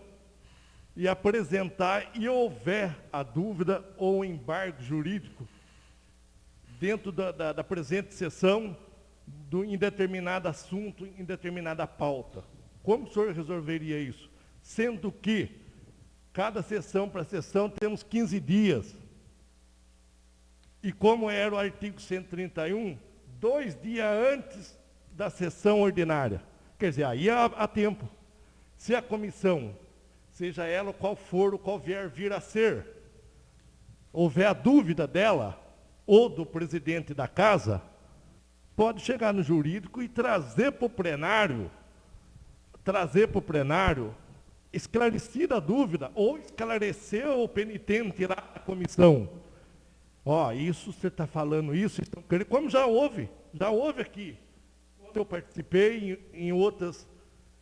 e apresentar, e houver a dúvida ou o embargo jurídico dentro da presente sessão, em determinado assunto, em determinada pauta. Como o senhor resolveria isso? Sendo que cada sessão para sessão temos 15 dias. E como era o artigo 131, 2 dias antes da sessão ordinária. Quer dizer, aí há tempo. Se a comissão, seja ela qual for, qual vier vir a ser, houver a dúvida dela ou do presidente da casa, pode chegar no jurídico e trazer para o plenário, esclarecida a dúvida, ou esclarecer o penitente lá na comissão. Isso você está falando isso, como já houve aqui. Quando eu participei em outros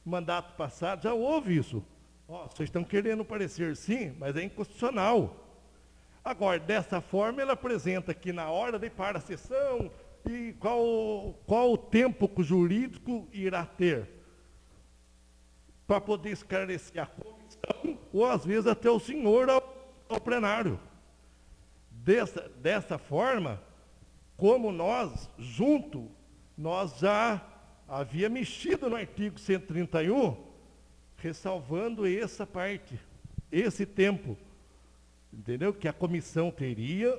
mandatos passados, já houve isso. Vocês estão querendo parecer sim, mas é inconstitucional. Agora, dessa forma, ele apresenta aqui na hora de para a sessão, e qual o tempo que o jurídico irá ter para poder esclarecer a comissão, ou às vezes até o senhor ao plenário. Dessa forma, como nós já havia mexido no artigo 131, ressalvando essa parte, esse tempo, entendeu? Que a comissão teria,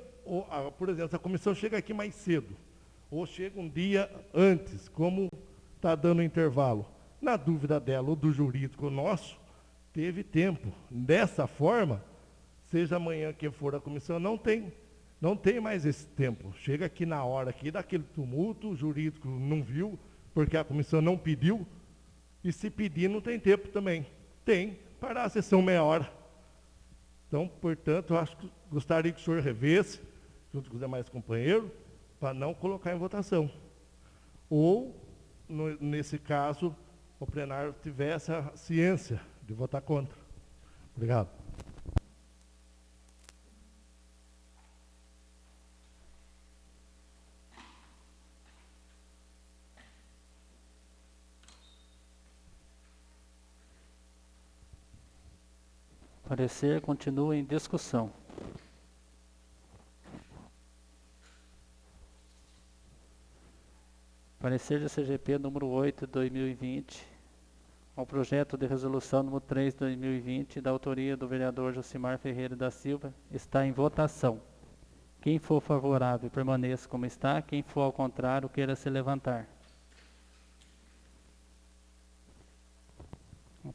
por exemplo, se a comissão chega aqui mais cedo, ou chega um dia antes, como está dando intervalo, na dúvida dela ou do jurídico nosso, teve tempo. Dessa forma, seja amanhã que for a comissão, não tem mais esse tempo. Chega aqui na hora, aqui, daquele tumulto, o jurídico não viu, porque a comissão não pediu, e se pedir não tem tempo também. Tem, para a sessão meia hora. Então, portanto, eu gostaria que o senhor revesse, junto com os demais companheiros, para não colocar em votação. Ou, nesse caso, o plenário tivesse a ciência de votar contra. Obrigado. Parecer continua em discussão. Parecer da CGP número 8 de 2020, ao projeto de resolução número 3 de 2020, da autoria do vereador Josimar Ferreira da Silva, está em votação. Quem for favorável, permaneça como está. Quem for ao contrário, queira se levantar.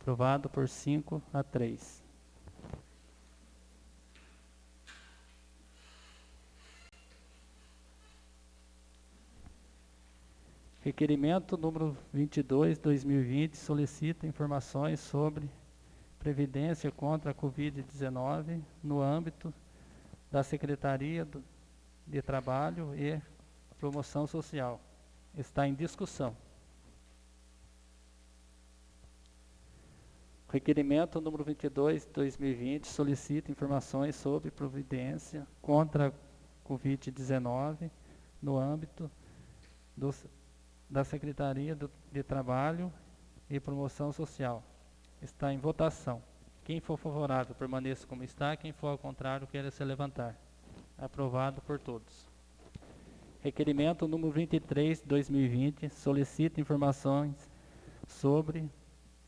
Aprovado por 5-3. Requerimento número 22/2020 solicita informações sobre previdência contra a Covid-19 no âmbito da Secretaria de Trabalho e Promoção Social. Está em discussão. Requerimento número 22/2020 solicita informações sobre providência contra a Covid-19 no âmbito da Secretaria de Trabalho e Promoção Social. Está em votação. Quem for favorável, permaneça como está. Quem for ao contrário, queira se levantar. Aprovado por todos. Requerimento número 23/2020 solicita informações sobre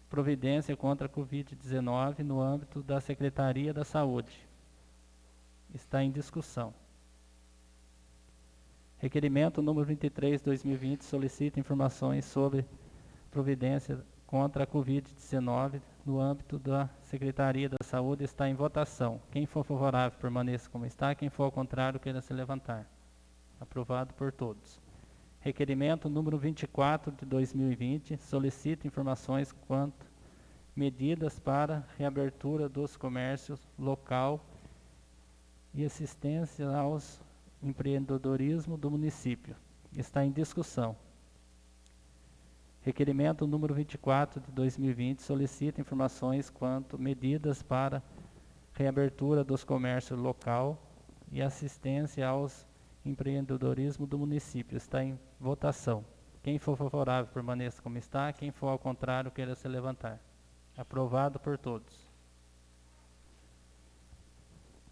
providência contra a Covid-19 no âmbito da Secretaria da Saúde. Está em discussão. Requerimento número 23/2020 solicita informações sobre providência contra a Covid-19 no âmbito da Secretaria da Saúde. Está em votação. Quem for favorável, permaneça como está. Quem for ao contrário, queira se levantar. Aprovado por todos. Requerimento número 24/2020 solicita informações quanto medidas para reabertura dos comércios local e assistência aos empreendedorismo do município. Está em discussão. Requerimento número 24/2020 solicita informações quanto medidas para reabertura dos comércios local e assistência aos empreendedorismo do município. Está em votação. Quem for favorável, permaneça como está. Quem for ao contrário, queira se levantar. Aprovado por todos.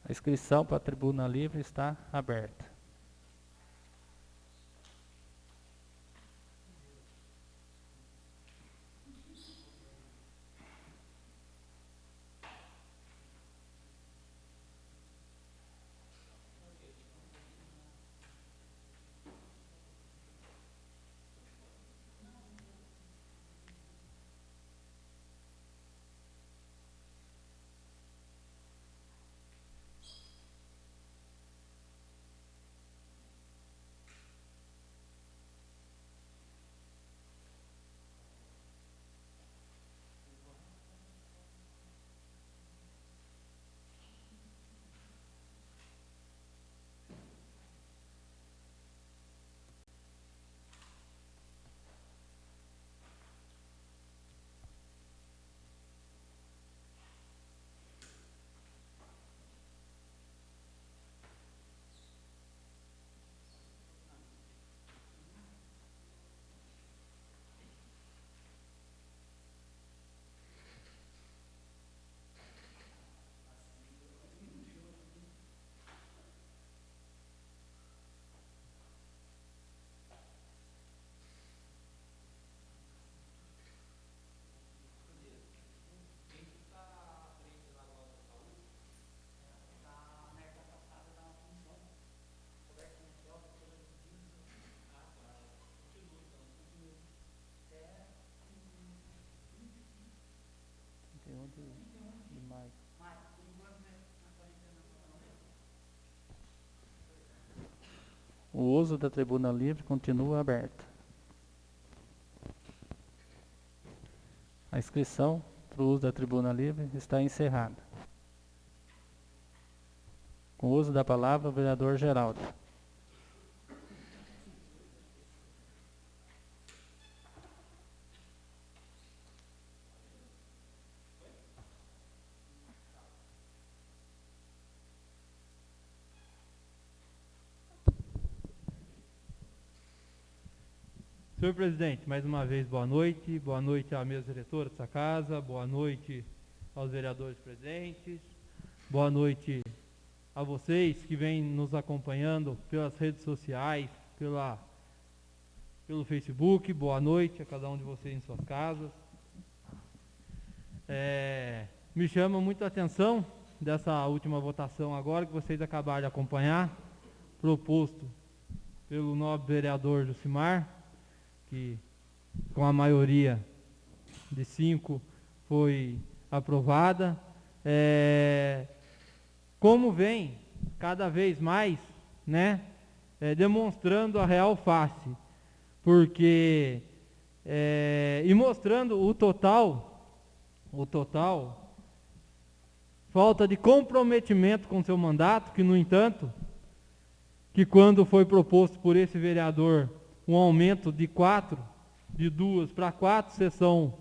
A inscrição para a tribuna livre está aberta. De maio. O uso da tribuna livre continua aberto. A inscrição para o uso da tribuna livre está encerrada. Com o uso da palavra, o vereador Geraldo. Senhor presidente, mais uma vez boa noite à mesa diretora dessa casa, boa noite aos vereadores presentes, boa noite a vocês que vêm nos acompanhando pelas redes sociais, pelo Facebook, boa noite a cada um de vocês em suas casas. Me chama muito a atenção dessa última votação agora, que vocês acabaram de acompanhar, proposto pelo nobre vereador Jucimar, que com a maioria de 5 foi aprovada. Como vem cada vez mais, né, demonstrando a real face, porque e mostrando o total falta de comprometimento com seu mandato, que no entanto, que quando foi proposto por esse vereador um aumento de 2 para 4 sessões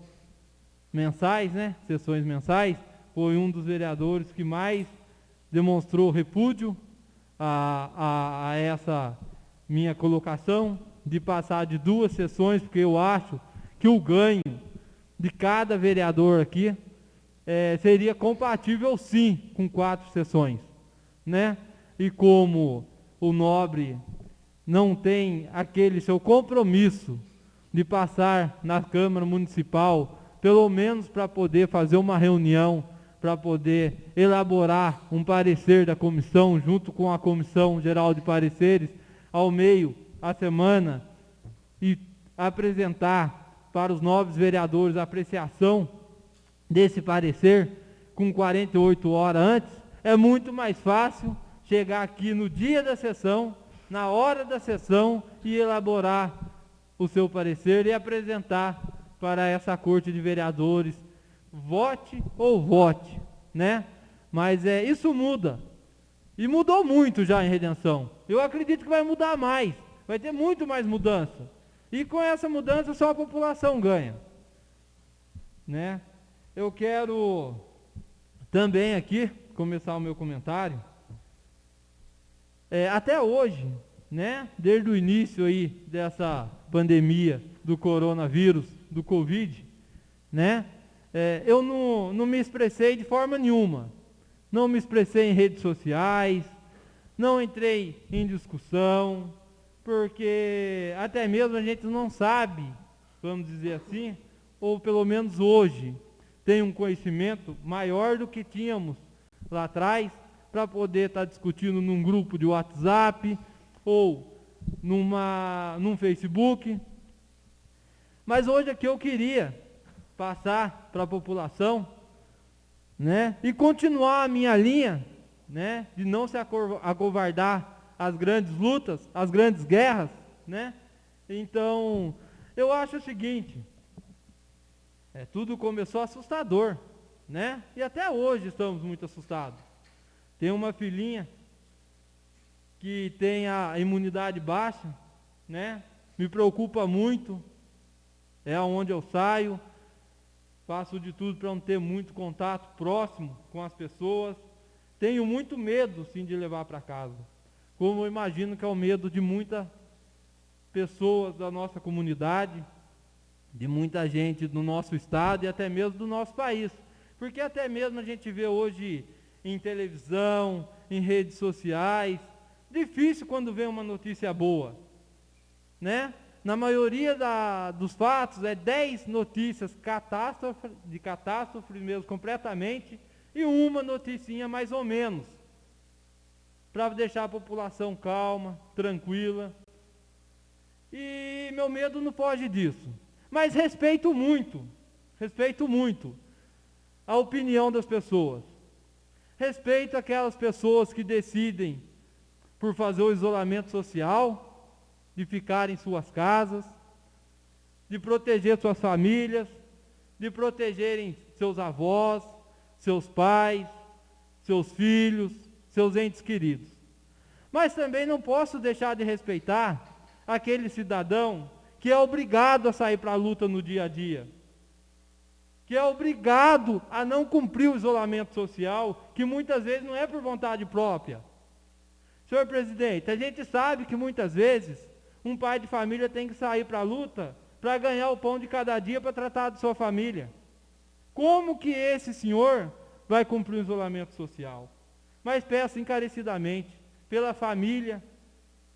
mensais, né, sessões mensais, foi um dos vereadores que mais demonstrou repúdio a essa minha colocação, de passar de 2 sessões, porque eu acho que o ganho de cada vereador aqui seria compatível sim com 4 sessões, né? E como o nobre não tem aquele seu compromisso de passar na Câmara Municipal, pelo menos para poder fazer uma reunião, para poder elaborar um parecer da comissão, junto com a Comissão Geral de Pareceres, ao meio, a semana, e apresentar para os nobres vereadores a apreciação desse parecer, com 48 horas antes, é muito mais fácil chegar aqui no dia da sessão, na hora da sessão, e elaborar o seu parecer e apresentar para essa corte de vereadores, vote ou vote, né? Mas isso muda, e mudou muito já em Redenção. Eu acredito que vai mudar mais, vai ter muito mais mudança, e com essa mudança só a população ganha, né? Eu quero também aqui começar o meu comentário. Até hoje, né, desde o início aí dessa pandemia do coronavírus, do Covid, né, eu não me expressei de forma nenhuma. Não me expressei em redes sociais, não entrei em discussão, porque até mesmo a gente não sabe, vamos dizer assim, ou pelo menos hoje, tem um conhecimento maior do que tínhamos lá atrás, para poder estar discutindo num grupo de WhatsApp, ou num Facebook. Mas hoje aqui eu queria passar para a população, né, e continuar a minha linha, né, de não se acovardar às grandes lutas, às grandes guerras, né. Então, eu acho o seguinte, tudo começou assustador, né, e até hoje estamos muito assustados. Tem uma filhinha que tem a imunidade baixa, né, me preocupa muito, é onde eu saio, faço de tudo para não ter muito contato próximo com as pessoas, tenho muito medo sim de levar para casa, como eu imagino que é o medo de muitas pessoas da nossa comunidade, de muita gente do nosso estado e até mesmo do nosso país, porque até mesmo a gente vê hoje em televisão, em redes sociais, difícil quando vem uma notícia boa, né? Na maioria dos fatos, 10 notícias de catástrofe mesmo, completamente, e uma noticinha mais ou menos, para deixar a população calma, tranquila. E meu medo não foge disso. Mas respeito muito a opinião das pessoas. Respeito aquelas pessoas que decidem por fazer o isolamento social, de ficar em suas casas, de proteger suas famílias, de protegerem seus avós, seus pais, seus filhos, seus entes queridos. Mas também não posso deixar de respeitar aquele cidadão que é obrigado a sair para a luta no dia a dia, que é obrigado a não cumprir o isolamento social, que muitas vezes não é por vontade própria. Senhor presidente, a gente sabe que muitas vezes um pai de família tem que sair para a luta para ganhar o pão de cada dia para tratar de sua família. Como que esse senhor vai cumprir o isolamento social? Mas peço encarecidamente, pela família,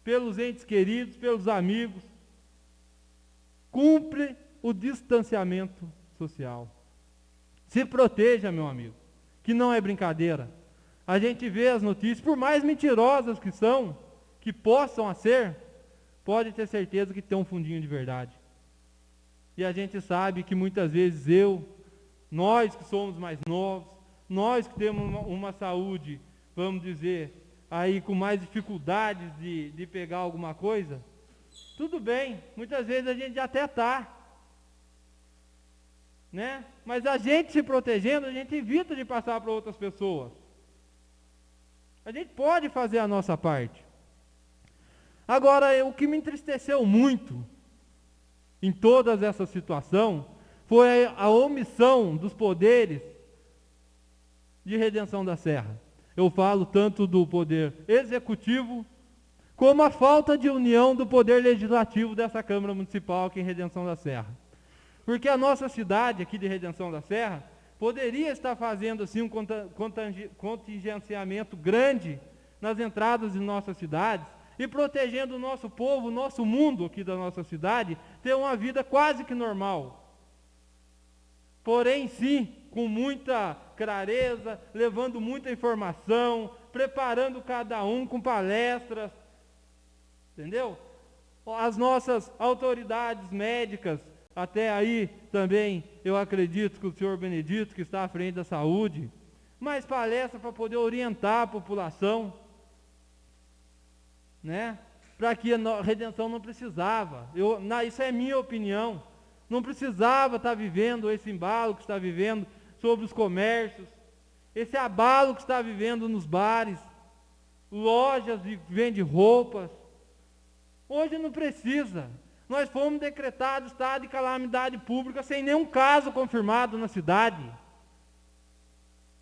pelos entes queridos, pelos amigos, cumpre o distanciamento social. Se proteja, meu amigo, que não é brincadeira. A gente vê as notícias, por mais mentirosas que são, que possam ser, pode ter certeza que tem um fundinho de verdade. E a gente sabe que muitas vezes eu, nós que somos mais novos, nós que temos uma saúde, vamos dizer, aí com mais dificuldades de pegar alguma coisa, tudo bem, muitas vezes a gente até está, né? Mas a gente se protegendo, a gente evita de passar para outras pessoas. A gente pode fazer a nossa parte. Agora, o que me entristeceu muito em toda essa situação foi a omissão dos poderes de Redenção da Serra. Eu falo tanto do poder executivo, como a falta de união do poder legislativo dessa Câmara Municipal aqui em Redenção da Serra. Porque a nossa cidade aqui de Redenção da Serra poderia estar fazendo assim um contingenciamento grande nas entradas de nossas cidades e protegendo o nosso povo, o nosso mundo aqui da nossa cidade, ter uma vida quase que normal. Porém, sim, com muita clareza, levando muita informação, preparando cada um com palestras, entendeu? As nossas autoridades médicas, até aí também eu acredito que o senhor Benedito, que está à frente da saúde, mais palestra para poder orientar a população, né? Para que a Redenção não precisava, isso é minha opinião, não precisava estar vivendo esse embalo que está vivendo sobre os comércios, esse abalo que está vivendo nos bares, lojas que vendem roupas. Hoje não precisa. Nós fomos decretados estado de calamidade pública sem nenhum caso confirmado na cidade.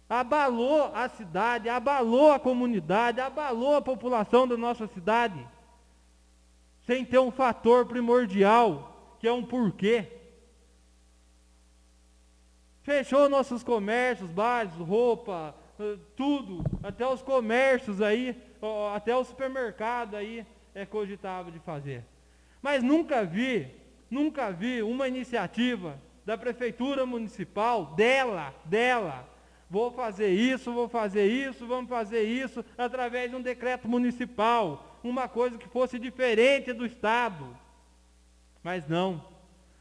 Abalou a cidade, abalou a comunidade, abalou a população da nossa cidade, sem ter um fator primordial, que é um porquê. Fechou nossos comércios, bares, roupa, tudo, até os comércios aí, até o supermercado aí é cogitável de fazer. Mas nunca vi uma iniciativa da Prefeitura Municipal, dela, vamos fazer isso, através de um decreto municipal, uma coisa que fosse diferente do Estado. Mas não,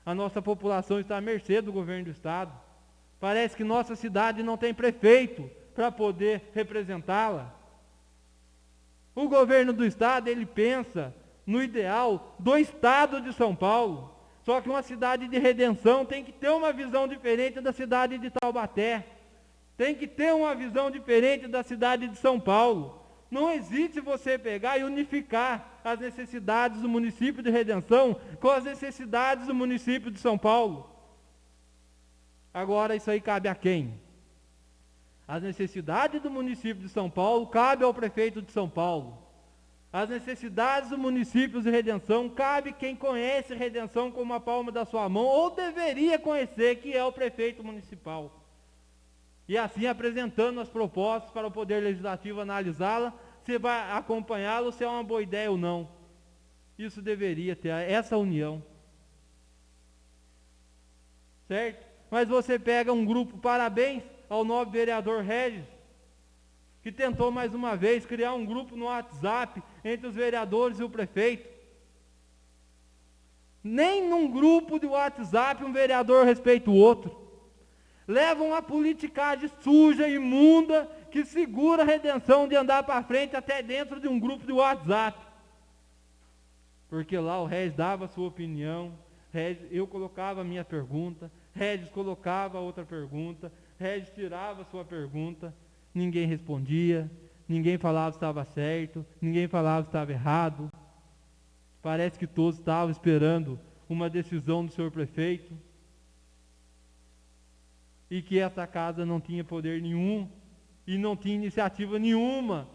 a nossa população está à mercê do governo do Estado. Parece que nossa cidade não tem prefeito para poder representá-la. O governo do Estado, ele pensa no ideal do Estado de São Paulo. Só que uma cidade de Redenção tem que ter uma visão diferente da cidade de Taubaté. Tem que ter uma visão diferente da cidade de São Paulo. Não existe você pegar e unificar as necessidades do município de Redenção com as necessidades do município de São Paulo. Agora, isso aí cabe a quem? As necessidades do município de São Paulo cabe ao prefeito de São Paulo. As necessidades do município de Redenção cabe quem conhece Redenção como a palma da sua mão, ou deveria conhecer, que é o prefeito municipal. E assim apresentando as propostas para o Poder Legislativo analisá-la, se vai acompanhá-lo, se é uma boa ideia ou não. Isso deveria ter essa união. Certo? Mas você pega um grupo, parabéns ao nobre vereador Regis, que tentou mais uma vez criar um grupo no WhatsApp entre os vereadores e o prefeito. Nem num grupo de WhatsApp um vereador respeita o outro. Levam uma politicagem suja, imunda, que segura a Redenção de andar para frente até dentro de um grupo de WhatsApp. Porque lá o Regis dava a sua opinião, eu colocava a minha pergunta, Regis colocava outra pergunta, Regis tirava a sua pergunta, ninguém respondia, ninguém falava se estava certo, ninguém falava se estava errado. Parece que todos estavam esperando uma decisão do senhor prefeito, e que essa casa não tinha poder nenhum, e não tinha iniciativa nenhuma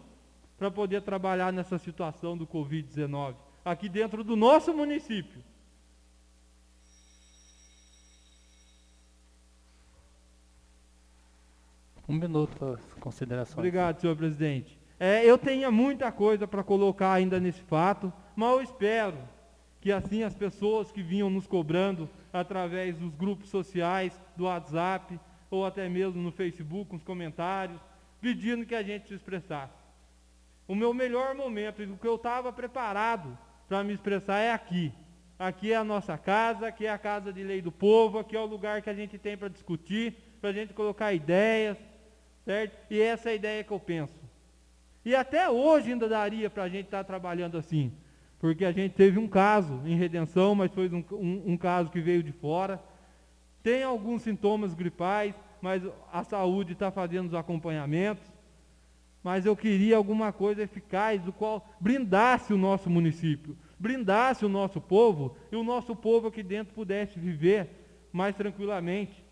para poder trabalhar nessa situação do Covid-19, aqui dentro do nosso município. Um minuto para as considerações. Obrigado, senhor presidente. Eu tenho muita coisa para colocar ainda nesse fato, mas eu espero que assim as pessoas que vinham nos cobrando através dos grupos sociais, do WhatsApp, ou até mesmo no Facebook, nos comentários, pedindo que a gente se expressasse. O meu melhor momento, e o que eu estava preparado para me expressar é aqui. Aqui é a nossa casa, aqui é a casa de lei do povo, aqui é o lugar que a gente tem para discutir, para a gente colocar ideias, certo? E essa é a ideia que eu penso. E até hoje ainda daria para a gente estar trabalhando assim, porque a gente teve um caso em Redenção, mas foi um caso que veio de fora. Tem alguns sintomas gripais, mas a saúde está fazendo os acompanhamentos. Mas eu queria alguma coisa eficaz, do qual blindasse o nosso município, blindasse o nosso povo, e o nosso povo aqui dentro pudesse viver mais tranquilamente,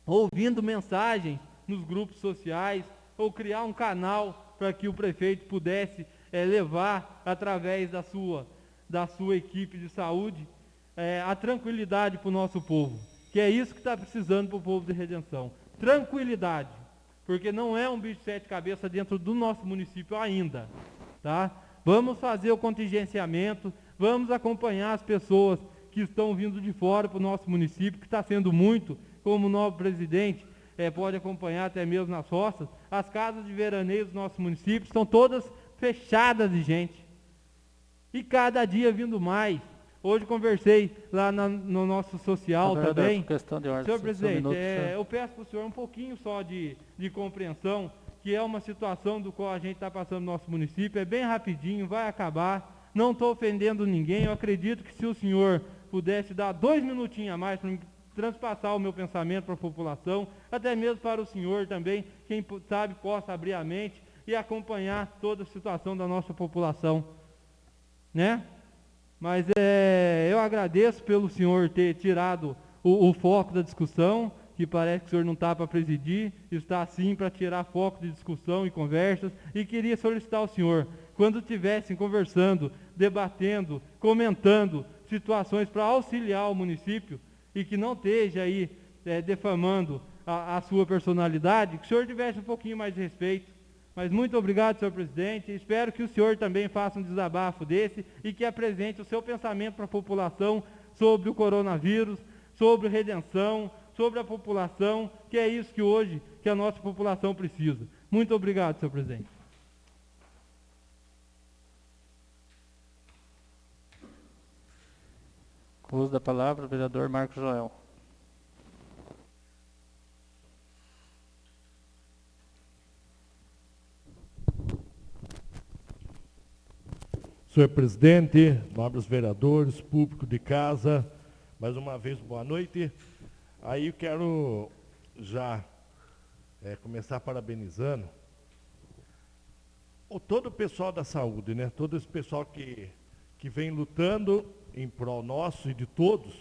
ouvindo mensagens nos grupos sociais, ou criar um canal para que o prefeito pudesse levar, através da sua equipe de saúde, a tranquilidade para o nosso povo, que é isso que está precisando para o povo de Redenção, tranquilidade, porque não é um bicho de 7 cabeças dentro do nosso município ainda, tá? Vamos fazer o contingenciamento, vamos acompanhar as pessoas que estão vindo de fora para o nosso município, que está sendo muito, como o novo presidente pode acompanhar até mesmo nas roças. As casas de veraneio do nosso município estão todas fechadas de gente, e cada dia vindo mais. Hoje conversei lá no nosso social também. Questão de ordem, senhor presidente, eu peço para o senhor um pouquinho só de compreensão, que é uma situação do qual a gente está passando no nosso município, é bem rapidinho, vai acabar, não estou ofendendo ninguém. Eu acredito que se o senhor pudesse dar 2 minutinhos a mais para me transpassar o meu pensamento para a população, até mesmo para o senhor também, quem sabe possa abrir a mente e acompanhar toda a situação da nossa população, né? Mas eu agradeço pelo senhor ter tirado o foco da discussão, que parece que o senhor não está para presidir, está sim para tirar foco de discussão e conversas, e queria solicitar ao senhor, quando estivessem conversando, debatendo, comentando situações para auxiliar o município, e que não esteja aí defamando a sua personalidade, que o senhor tivesse um pouquinho mais de respeito. Mas muito obrigado, senhor presidente. Espero que o senhor também faça um desabafo desse e que apresente o seu pensamento para a população sobre o coronavírus, sobre Redenção, sobre a população, que é isso que hoje que a nossa população precisa. Muito obrigado, senhor presidente. Com o uso da palavra, o vereador Marcos Joel. Senhor presidente, nobres vereadores, público de casa, mais uma vez boa noite. Aí eu quero já começar parabenizando todo o pessoal da saúde, né? Todo esse pessoal que vem lutando em prol nosso e de todos,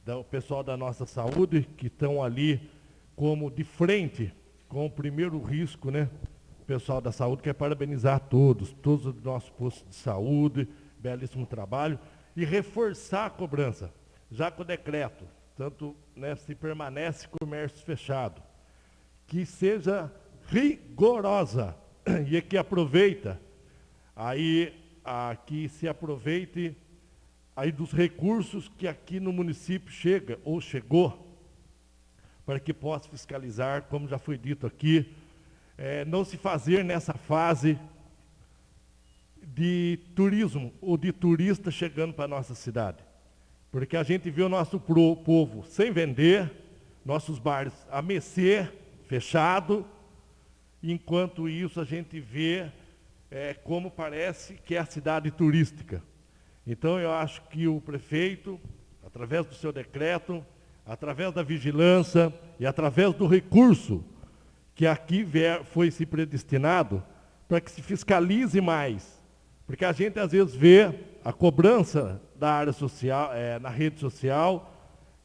o pessoal da nossa saúde, que estão ali como de frente com o primeiro risco, né? Pessoal da saúde, quer parabenizar todos os nossos postos de saúde, belíssimo trabalho, e reforçar a cobrança, já com o decreto, tanto, né, se permanece comércio fechado, que seja rigorosa, e que aproveita, aí, que se aproveite aí dos recursos que aqui no município chega, ou chegou, para que possa fiscalizar, como já foi dito aqui, não se fazer nessa fase de turismo ou de turista chegando para a nossa cidade. Porque a gente vê o nosso povo sem vender, nossos bares a mecer, fechado, enquanto isso a gente vê como parece que é a cidade turística. Então eu acho que o prefeito, através do seu decreto, através da vigilância e através do recurso que aqui foi se predestinado para que se fiscalize mais. Porque a gente às vezes vê a cobrança da área social, na rede social.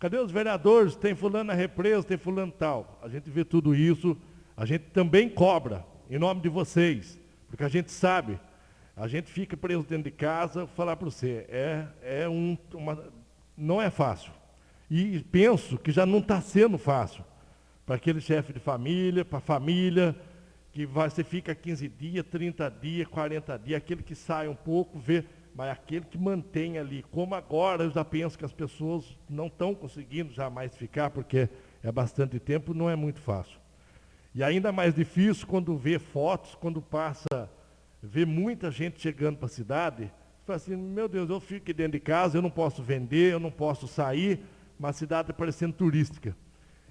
Cadê os vereadores? Tem fulano na represa, tem fulano tal. A gente vê tudo isso, a gente também cobra, em nome de vocês. Porque a gente sabe, a gente fica preso dentro de casa, vou falar para você, não é fácil. E penso que já não está sendo fácil. Para aquele chefe de família, para a família, que você fica 15 dias, 30 dias, 40 dias, aquele que sai um pouco, vê, mas aquele que mantém ali. Como agora eu já penso que as pessoas não estão conseguindo jamais ficar, porque é bastante tempo, não é muito fácil. E ainda mais difícil quando vê fotos, quando vê muita gente chegando para a cidade, você fala assim, meu Deus, eu fico aqui dentro de casa, eu não posso vender, eu não posso sair, uma cidade parecendo turística.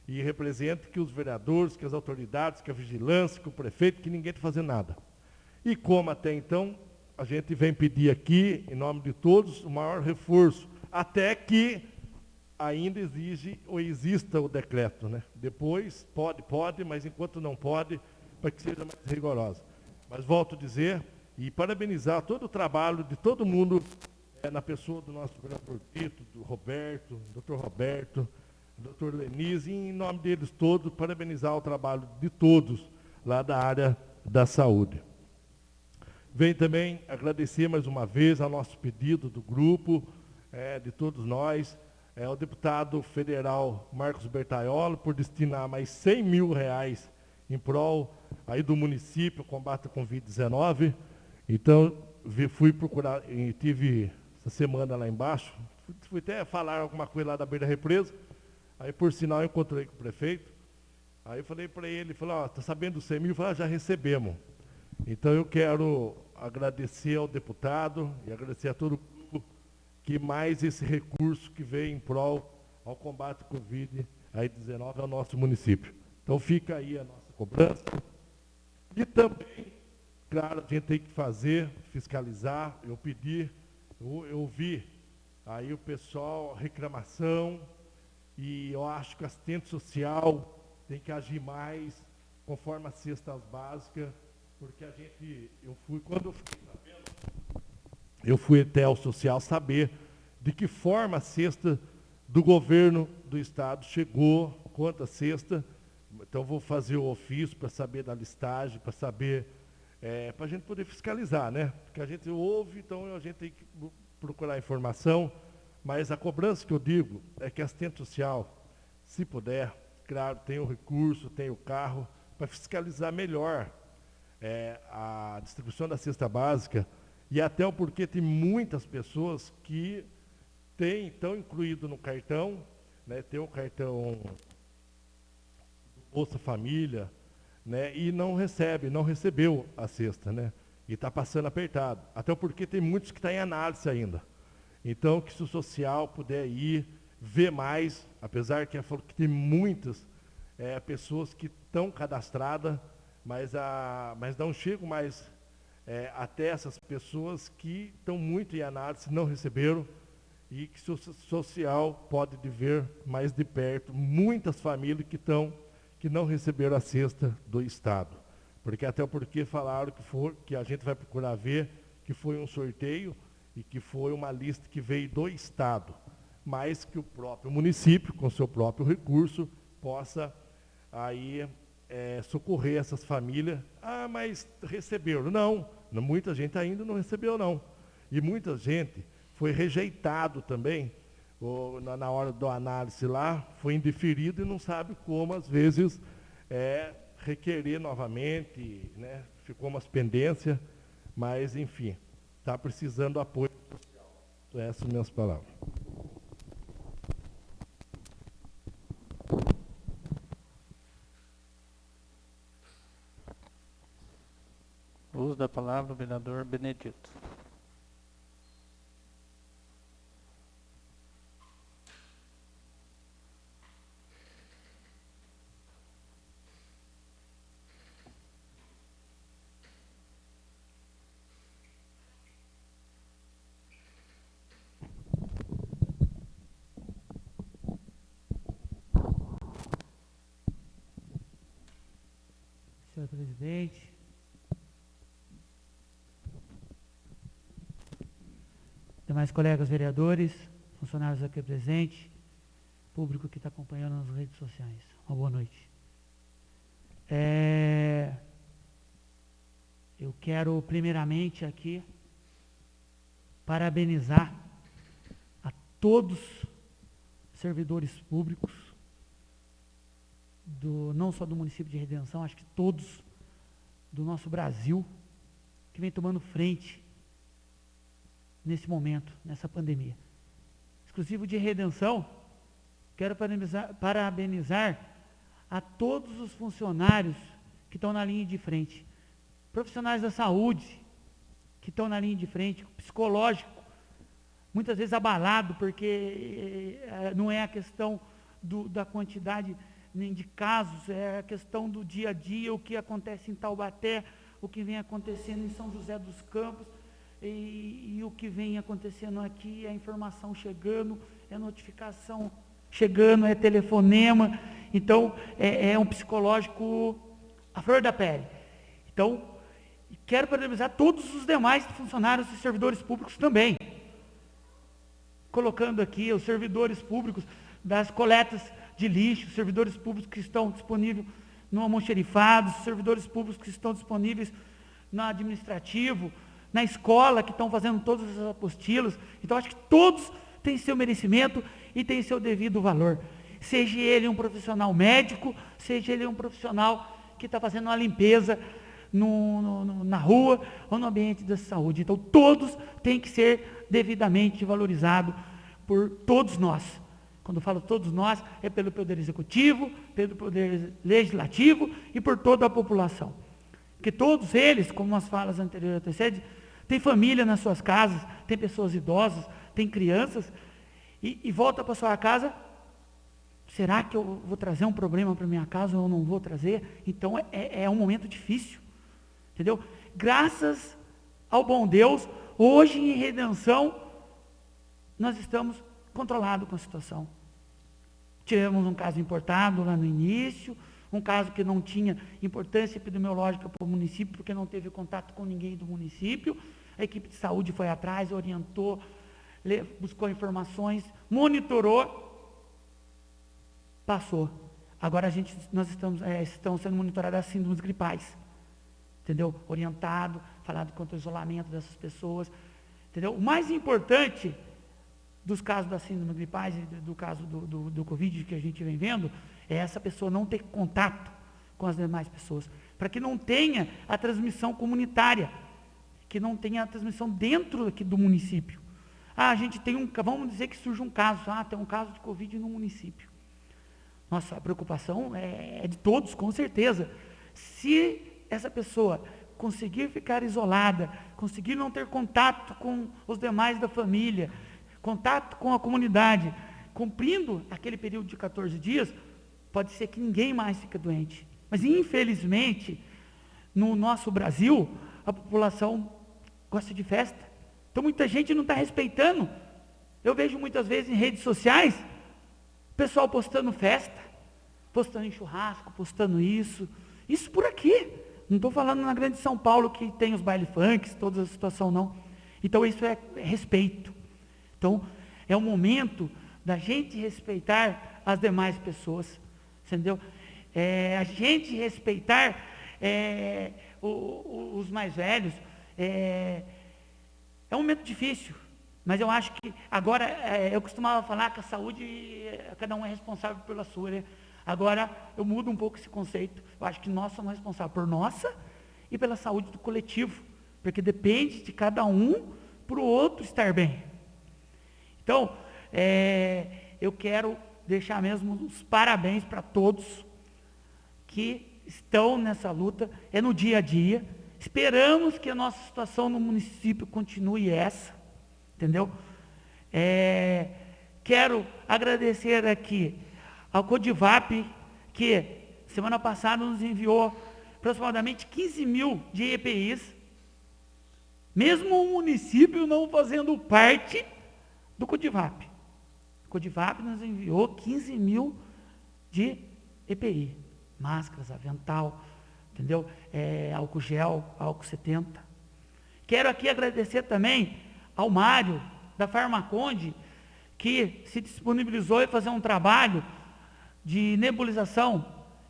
e represente que os vereadores, que as autoridades, que a vigilância, que o prefeito, que ninguém está fazendo nada. E como até então, a gente vem pedir aqui, em nome de todos, o maior reforço, até que ainda exige ou exista o decreto, né? Depois, pode, mas enquanto não pode, para que seja mais rigorosa. Mas volto a dizer, e parabenizar todo o trabalho de todo mundo, na pessoa do nosso vereador Tito, do Roberto, doutor Roberto, doutor Lenise, e em nome deles todos, parabenizar o trabalho de todos lá da área da saúde. Venho também agradecer mais uma vez ao nosso pedido do grupo, de todos nós, ao deputado federal Marcos Bertaiolo, por destinar mais R$100 mil em prol aí do município, combate à Covid-19. Então, fui procurar, e tive essa semana lá embaixo, fui até falar alguma coisa lá da beira da represa, aí por sinal eu encontrei com o prefeito, aí eu falei para ele, tá sabendo dos 100 mil? Eu falei, já recebemos. Então eu quero agradecer ao deputado e agradecer a todo o grupo que mais esse recurso que veio em prol ao combate à Covid-19 ao nosso município. Então fica aí a nossa cobrança. E também, claro, a gente tem que fazer, fiscalizar, eu vi aí o pessoal, reclamação, e eu acho que o assistente social tem que agir mais, conforme as cestas básicas, porque quando eu fiquei sabendo, eu fui até o social saber de que forma a cesta do governo do estado chegou, quantas cesta. Então vou fazer o ofício para saber da listagem, para saber, para a gente poder fiscalizar, né? Porque a gente ouve, então a gente tem que procurar informação, mas a cobrança que eu digo é que a assistente social, se puder, claro, tem o recurso, tem o carro, para fiscalizar melhor a distribuição da cesta básica, e até o porquê tem muitas pessoas que estão incluído no cartão, né, tem o cartão do Bolsa Família, né, e não recebeu a cesta, né, e está passando apertado. Até porque tem muitos que estão em análise ainda. Então, que se o social puder ir, ver mais, apesar que falou que tem muitas pessoas que estão cadastradas, mas não chegam mais até essas pessoas que estão muito em análise, não receberam, e que o social pode ver mais de perto muitas famílias que não receberam a cesta do Estado. Porque falaram que a gente vai procurar ver que foi um sorteio e que foi uma lista que veio do Estado, mas que o próprio município, com seu próprio recurso, possa aí socorrer essas famílias. Ah, mas receberam. Não, muita gente ainda não recebeu, não. E muita gente foi rejeitado também, na hora da análise lá, foi indeferido e não sabe como, às vezes, requerer novamente, né? Ficou umas pendências, mas, enfim, está precisando de apoio social. Então, essas são minhas palavras. Uso da palavra o vereador Benedito. Senhor presidente, demais colegas vereadores, funcionários aqui presentes, público que está acompanhando nas redes sociais, uma boa noite. Eu quero primeiramente aqui parabenizar a todos os servidores públicos, não só do município de Redenção, acho que todos do nosso Brasil, que vem tomando frente nesse momento, nessa pandemia. Exclusivo de Redenção, quero parabenizar a todos os funcionários que estão na linha de frente, profissionais da saúde que estão na linha de frente, psicológico, muitas vezes abalado, porque não é a questão da quantidade nem de casos, é a questão do dia a dia, o que acontece em Taubaté, o que vem acontecendo em São José dos Campos, e o que vem acontecendo aqui, é a informação chegando, é notificação chegando, é telefonema. Então, é um psicológico à flor da pele. Então, quero parabenizar todos os demais funcionários e servidores públicos também. Colocando aqui os servidores públicos das coletas de lixo, servidores públicos que estão disponíveis no almoxerifado, servidores públicos que estão disponíveis no administrativo, na escola, que estão fazendo todas as apostilas. Então, acho que todos têm seu merecimento e têm seu devido valor. Seja ele um profissional médico, seja ele um profissional que está fazendo uma limpeza na rua ou no ambiente da saúde. Então, todos têm que ser devidamente valorizados por todos nós. Quando eu falo todos nós, é pelo Poder Executivo, pelo Poder Legislativo e por toda a população. Porque todos eles, como as falas anteriores antecedem, têm família nas suas casas, tem pessoas idosas, tem crianças, e volta para sua casa, será que eu vou trazer um problema para minha casa ou não vou trazer? Então, é um momento difícil, entendeu? Graças ao bom Deus, hoje em redenção, nós estamos controlados com a situação. Tivemos um caso importado lá no início, um caso que não tinha importância epidemiológica para o município, porque não teve contato com ninguém do município. A equipe de saúde foi atrás, orientou, buscou informações, monitorou, passou. Agora nós estamos sendo monitorados as síndromes gripais, entendeu? Orientado, falado contra o isolamento dessas pessoas, entendeu? O mais importante dos casos da síndrome gripais e do caso do Covid que a gente vem vendo, é essa pessoa não ter contato com as demais pessoas, para que não tenha a transmissão comunitária, que não tenha a transmissão dentro aqui do município. A gente tem vamos dizer que surge um caso, tem um caso de Covid no município. Nossa, a preocupação é de todos, com certeza. Se essa pessoa conseguir ficar isolada, conseguir não ter contato com os demais da família, contato com a comunidade, cumprindo aquele período de 14 dias, pode ser que ninguém mais fique doente. Mas, infelizmente, no nosso Brasil, a população gosta de festa. Então, muita gente não está respeitando. Eu vejo muitas vezes em redes sociais, o pessoal postando festa, postando em churrasco, postando isso por aqui. Não estou falando na grande São Paulo, que tem os baile funks, toda a situação, não. Então, isso é respeito. Então, é o momento da gente respeitar as demais pessoas, entendeu? A gente respeitar os mais velhos. É um momento difícil, mas eu acho que agora, eu costumava falar que a saúde, cada um é responsável pela sua, né? Agora, eu mudo um pouco esse conceito. Eu acho que nós somos responsáveis por nossa e pela saúde do coletivo, porque depende de cada um para o outro estar bem. Então, eu quero deixar mesmo os parabéns para todos que estão nessa luta, no dia a dia. Esperamos que a nossa situação no município continue essa, entendeu? Quero agradecer aqui ao Codivap, que semana passada nos enviou aproximadamente 15 mil de EPIs, mesmo o município não fazendo parte do Codivap. O Codivap nos enviou 15 mil de EPI, máscaras, avental, entendeu? Álcool gel, álcool 70. Quero aqui agradecer também ao Mário, da Farmaconde, que se disponibilizou em fazer um trabalho de nebulização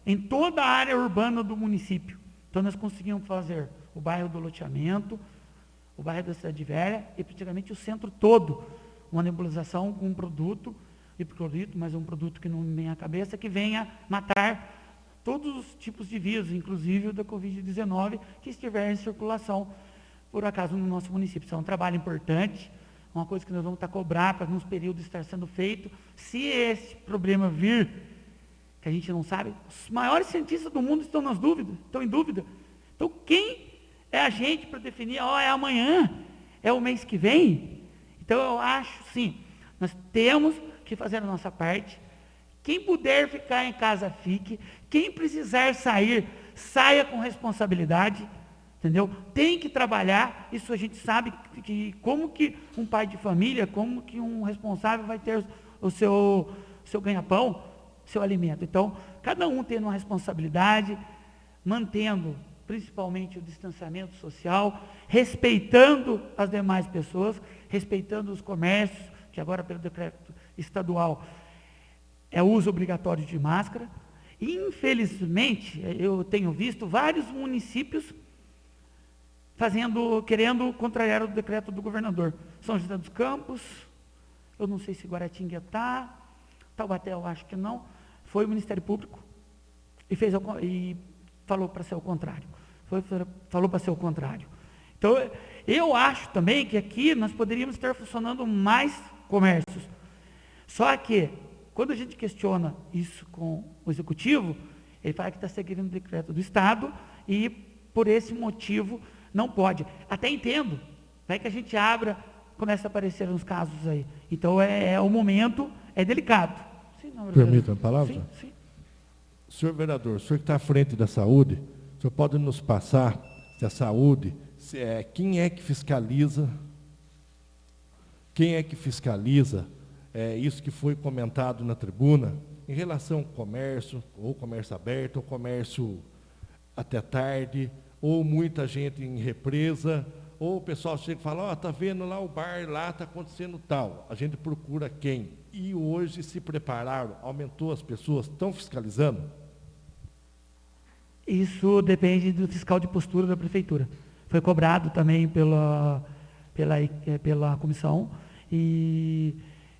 em toda a área urbana do município. Então, nós conseguimos fazer o bairro do Loteamento, o bairro da Cidade Velha e praticamente o centro todo, uma nebulização com um produto, hipoclorito, mas um produto que não me vem à cabeça, que venha matar todos os tipos de vírus, inclusive o da Covid-19, que estiver em circulação, por acaso, no nosso município. Isso é um trabalho importante, uma coisa que nós vamos cobrar para, nos períodos, estar sendo feito. Se esse problema vir, que a gente não sabe, os maiores cientistas do mundo estão em dúvida. Então, quem é a gente para definir, é amanhã, é o mês que vem? Então, eu acho, sim, nós temos que fazer a nossa parte, Quem puder ficar em casa, fique. Quem precisar sair, saia com responsabilidade, entendeu? Tem que trabalhar. Isso a gente sabe que como que um pai de família, como que um responsável vai ter o seu ganha-pão, seu alimento. Então, cada um tendo uma responsabilidade, mantendo principalmente o distanciamento social, respeitando as demais pessoas, respeitando os comércios, que agora pelo decreto estadual é o uso obrigatório de máscara. Infelizmente, eu tenho visto vários municípios querendo contrariar o decreto do governador. São José dos Campos, eu não sei se Guaratinguetá, Taubaté eu acho que não, foi o Ministério Público e falou para ser o contrário. Falou para ser o contrário. Então, eu acho também que aqui nós poderíamos estar funcionando mais comércios. Só que, quando a gente questiona isso com o Executivo, ele fala que está seguindo o decreto do Estado e, por esse motivo, não pode. Até entendo. Vai que a gente abra, começa a aparecer uns casos aí. Então, o momento é delicado. Sim, Permita a palavra? Sim, sim. Senhor vereador, o senhor que está à frente da saúde, o senhor pode nos passar se a saúde, quem é que fiscaliza isso que foi comentado na tribuna, em relação ao comércio, ou comércio aberto, ou comércio até tarde, ou muita gente em represa, ou o pessoal chega e fala, está vendo lá o bar, lá está acontecendo tal. A gente procura quem? E hoje se prepararam, aumentou as pessoas, estão fiscalizando? Isso depende do fiscal de postura da prefeitura. Foi cobrado também pela comissão e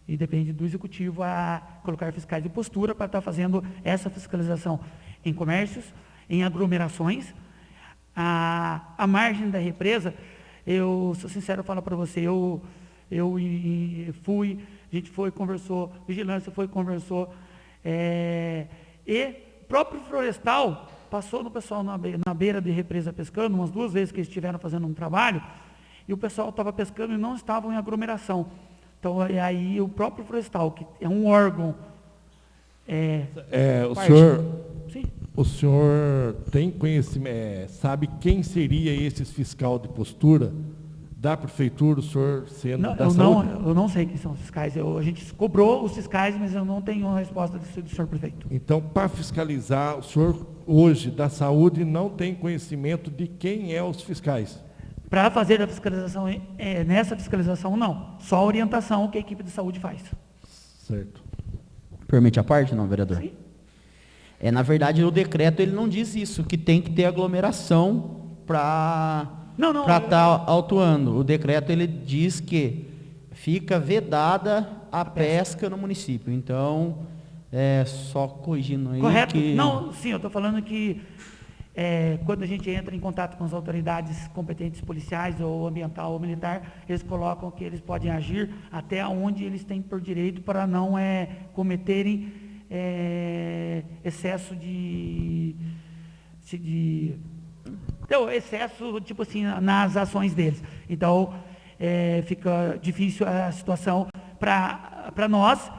depende do executivo a colocar fiscais de postura para estar fazendo essa fiscalização em comércios, em aglomerações. A margem da represa, eu sou sincero, falo para você, a gente foi, conversou, vigilância foi, conversou, e o próprio florestal passou no pessoal na beira de represa pescando, umas 2 vezes que eles estiveram fazendo um trabalho, e o pessoal estava pescando e não estavam em aglomeração. Então, aí o próprio florestal, que é um órgão... O senhor tem conhecimento, sabe quem seria esse fiscal de postura da prefeitura, o senhor sendo da saúde? Eu não sei quem são os fiscais. A gente cobrou os fiscais, mas eu não tenho a resposta do senhor prefeito. Então, para fiscalizar, o senhor hoje da saúde não tem conhecimento de quem é os fiscais? Para fazer a fiscalização, nessa fiscalização, não. Só a orientação que a equipe de saúde faz. Certo. Permite a parte, não, vereador? Sim. Na verdade, o decreto ele não diz isso, que tem que ter aglomeração para estar autuando. O decreto ele diz que fica vedada a pesca no município. Então, só corrigindo aí. Correto? Não, sim, eu estou falando que quando a gente entra em contato com as autoridades competentes policiais ou ambiental ou militar, eles colocam que eles podem agir até onde eles têm por direito para não cometerem excesso então, excesso, tipo assim, nas ações deles. Então, fica difícil a situação para nós,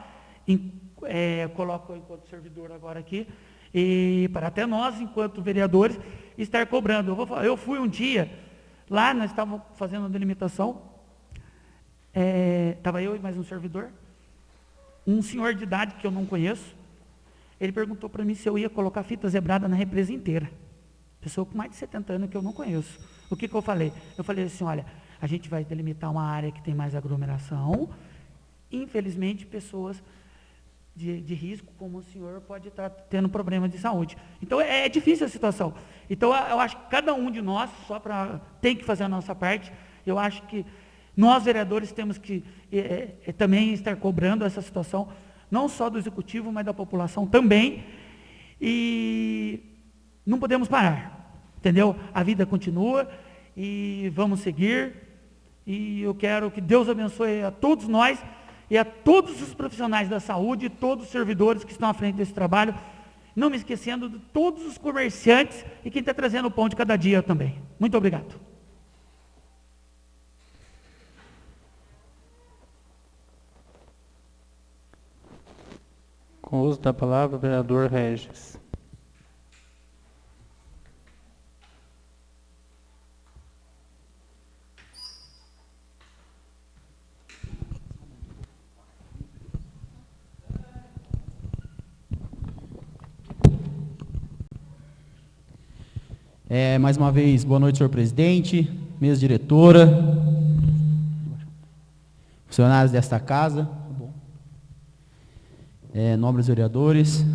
coloco enquanto servidor agora aqui, e para até nós, enquanto vereadores, estar cobrando. Eu fui um dia, lá nós estávamos fazendo uma delimitação, estava eu e mais um servidor, um senhor de idade que eu não conheço, ele perguntou para mim se eu ia colocar fita zebrada na represa inteira. Pessoa com mais de 70 anos que eu não conheço. O que eu falei? Eu falei assim, olha, a gente vai delimitar uma área que tem mais aglomeração. Infelizmente, pessoas de risco, como o senhor, pode estar tendo problema de saúde. Então, é difícil a situação. Então, eu acho que cada um de nós, tem que fazer a nossa parte. Eu acho que nós, vereadores, temos que também estar cobrando essa situação, não só do executivo, mas da população também, e não podemos parar, entendeu? A vida continua e vamos seguir, e eu quero que Deus abençoe a todos nós e a todos os profissionais da saúde, todos os servidores que estão à frente desse trabalho, não me esquecendo de todos os comerciantes e quem está trazendo o pão de cada dia também. Muito obrigado. Com o uso da palavra, o vereador Regis. Mais uma vez, boa noite, senhor presidente, mesa diretora, funcionários desta casa, nobres vereadores.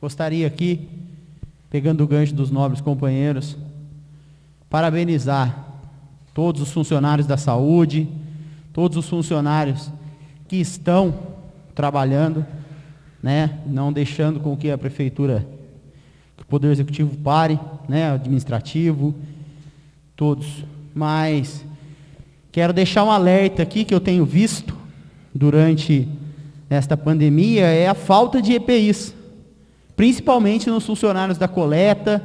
Gostaria aqui, pegando o gancho dos nobres companheiros, parabenizar todos os funcionários da saúde, todos os funcionários que estão trabalhando, né, não deixando com que a prefeitura, que o Poder Executivo pare, né, administrativo, todos. Mas quero deixar um alerta aqui que eu tenho visto durante esta pandemia, é a falta de EPIs, principalmente nos funcionários da coleta,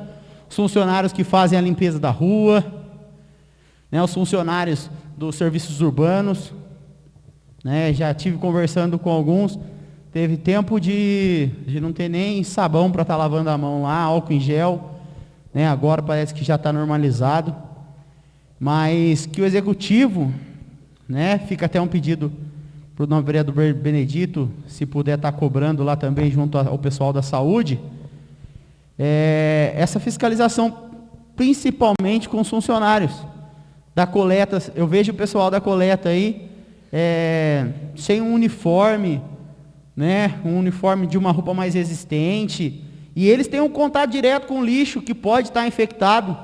os funcionários que fazem a limpeza da rua, né, os funcionários dos serviços urbanos, né, já tive conversando com alguns, teve tempo de não ter nem sabão para estar lavando a mão lá, álcool em gel, né, agora parece que já está normalizado, mas que o Executivo, né, fica até um pedido para o novo vereador Benedito, se puder estar cobrando lá também junto ao pessoal da saúde, essa fiscalização, principalmente com os funcionários da coleta. Eu vejo o pessoal da coleta aí, sem um uniforme, né, um uniforme de uma roupa mais resistente, e eles têm um contato direto com o lixo que pode estar infectado.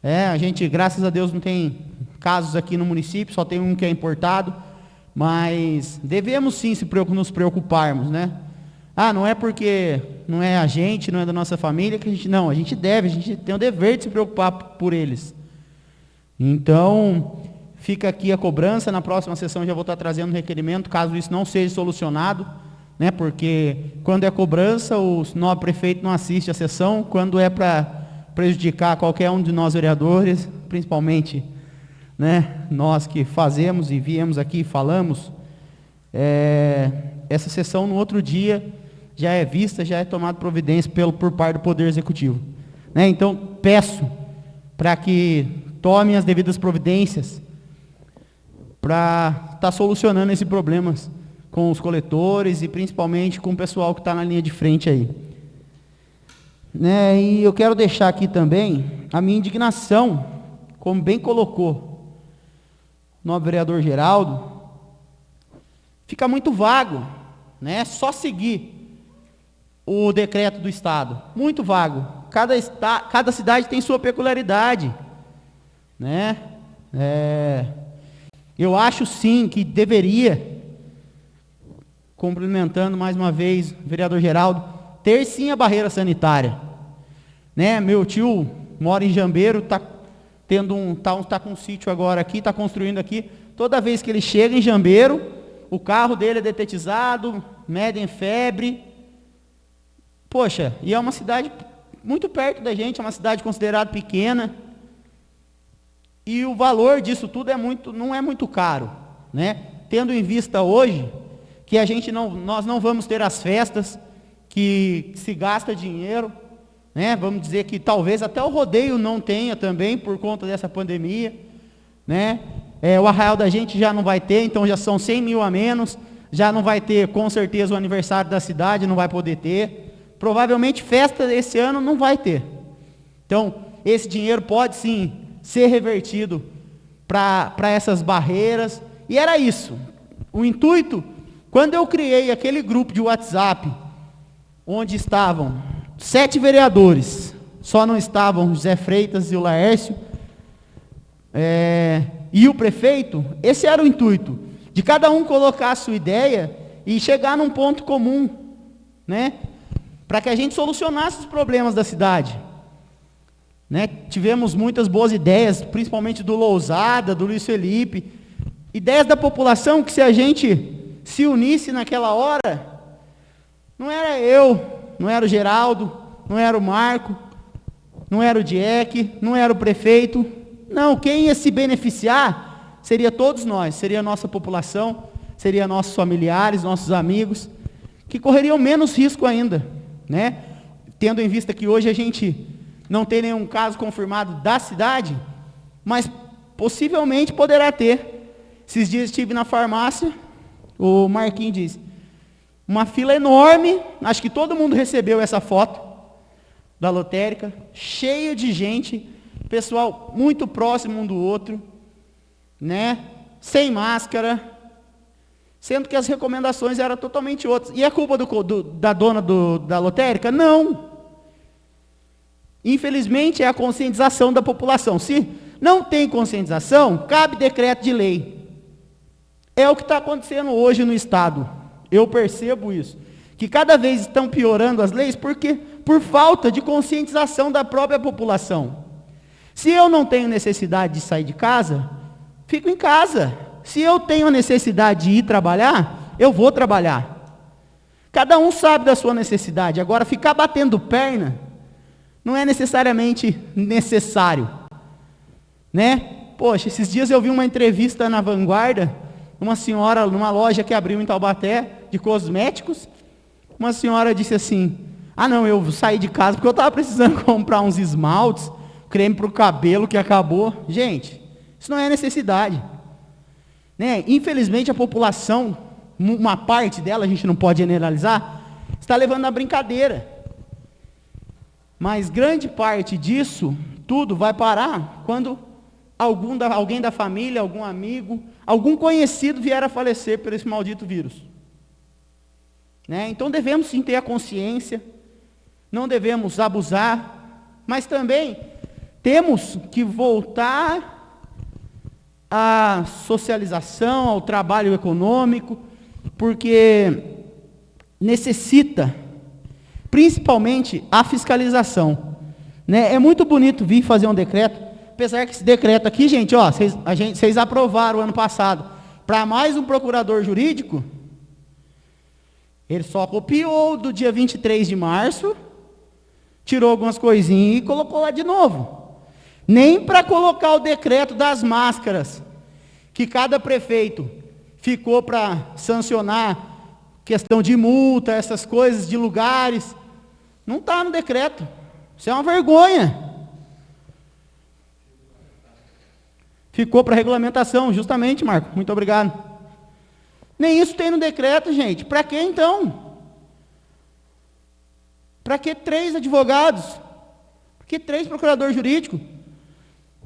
A gente, graças a Deus, não tem casos aqui no município, só tem um que é importado, mas devemos sim nos preocuparmos, né? Não é porque não é a gente, não é da nossa família, que a gente a gente tem o dever de se preocupar por eles. Então, fica aqui a cobrança, na próxima sessão já vou estar trazendo um requerimento, caso isso não seja solucionado, né? Porque quando é cobrança, o novo prefeito não assiste a sessão, quando é para prejudicar qualquer um de nós vereadores, principalmente, né, nós que fazemos e viemos aqui e falamos, essa sessão no outro dia já é vista, já é tomada providência por parte do Poder Executivo, né? Então peço para que tomem as devidas providências para estar solucionando esses problemas com os coletores e principalmente com o pessoal que está na linha de frente aí, né? E eu quero deixar aqui também a minha indignação, como bem colocou o novo vereador Geraldo, fica muito vago, né? Só seguir o decreto do Estado, muito vago. Cada cidade tem sua peculiaridade, né? Eu acho sim que deveria, cumprimentando mais uma vez o vereador Geraldo, ter sim a barreira sanitária, né? Meu tio mora em Jambeiro, está com um sítio agora aqui, está construindo aqui. Toda vez que ele chega em Jambeiro, o carro dele é detetizado, medem febre. Poxa, e é uma cidade muito perto da gente, é uma cidade considerada pequena. E o valor disso tudo não é muito caro, né? Tendo em vista hoje que nós não vamos ter as festas, que se gasta dinheiro, né? Vamos dizer que talvez até o rodeio não tenha também por conta dessa pandemia, né? O arraial da gente já não vai ter, então já são 100 mil a menos, já não vai ter com certeza o aniversário da cidade, não vai poder ter, provavelmente festa esse ano não vai ter. Então esse dinheiro pode sim ser revertido para essas barreiras, e era isso, o intuito, quando eu criei aquele grupo de WhatsApp, onde estavam 7 vereadores, só não estavam José Freitas e o Laércio, e o prefeito, esse era o intuito, de cada um colocar a sua ideia e chegar num ponto comum, né? Para que a gente solucionasse os problemas da cidade, né? Tivemos muitas boas ideias, principalmente do Lousada, do Luiz Felipe, ideias da população que se a gente se unisse naquela hora, não era eu, não era o Geraldo, não era o Marco, não era o Jack, não era o prefeito. Não, quem ia se beneficiar seria todos nós, seria a nossa população, seria nossos familiares, nossos amigos, que correriam menos risco ainda, né? Tendo em vista que hoje a gente não tem nenhum caso confirmado da cidade, mas possivelmente poderá ter. Esses dias estive na farmácia, o Marquinhos disse, uma fila enorme, acho que todo mundo recebeu essa foto da lotérica, cheia de gente, pessoal muito próximo um do outro, né? Sem máscara, sendo que as recomendações eram totalmente outras. E a culpa da dona da lotérica? Não. Infelizmente é a conscientização da população. Se não tem conscientização, cabe decreto de lei. É o que está acontecendo hoje no Estado. Eu percebo isso. Que cada vez estão piorando as leis, porque por falta de conscientização da própria população. Se eu não tenho necessidade de sair de casa, fico em casa. Se eu tenho a necessidade de ir trabalhar, eu vou trabalhar. Cada um sabe da sua necessidade. Agora, ficar batendo perna não é necessariamente necessário, né? Poxa, esses dias eu vi uma entrevista na Vanguarda, uma senhora numa loja que abriu em Taubaté de cosméticos. Uma senhora disse assim: ah não, eu saí de casa porque eu estava precisando comprar uns esmaltes, creme para o cabelo que acabou. Gente, isso não é necessidade, né? Infelizmente a população, uma parte dela, a gente não pode generalizar, está levando na brincadeira. Mas grande parte disso, tudo vai parar quando alguém da família, algum amigo, algum conhecido vier a falecer por esse maldito vírus. Né? Então devemos sim ter a consciência, não devemos abusar, mas também temos que voltar à socialização, ao trabalho econômico, porque necessita, principalmente, a fiscalização. Né? É muito bonito vir fazer um decreto, apesar que esse decreto aqui, gente, ó, vocês aprovaram ano passado, para mais um procurador jurídico, ele só copiou do dia 23 de março, tirou algumas coisinhas e colocou lá de novo. Nem para colocar o decreto das máscaras, que cada prefeito ficou para sancionar questão de multa, essas coisas de lugares, não está no decreto. Isso é uma vergonha. Ficou para regulamentação, justamente, Marco. Muito obrigado. Nem isso tem no decreto, gente. Para que então? Para que 3 advogados? Para que 3 procuradores jurídicos?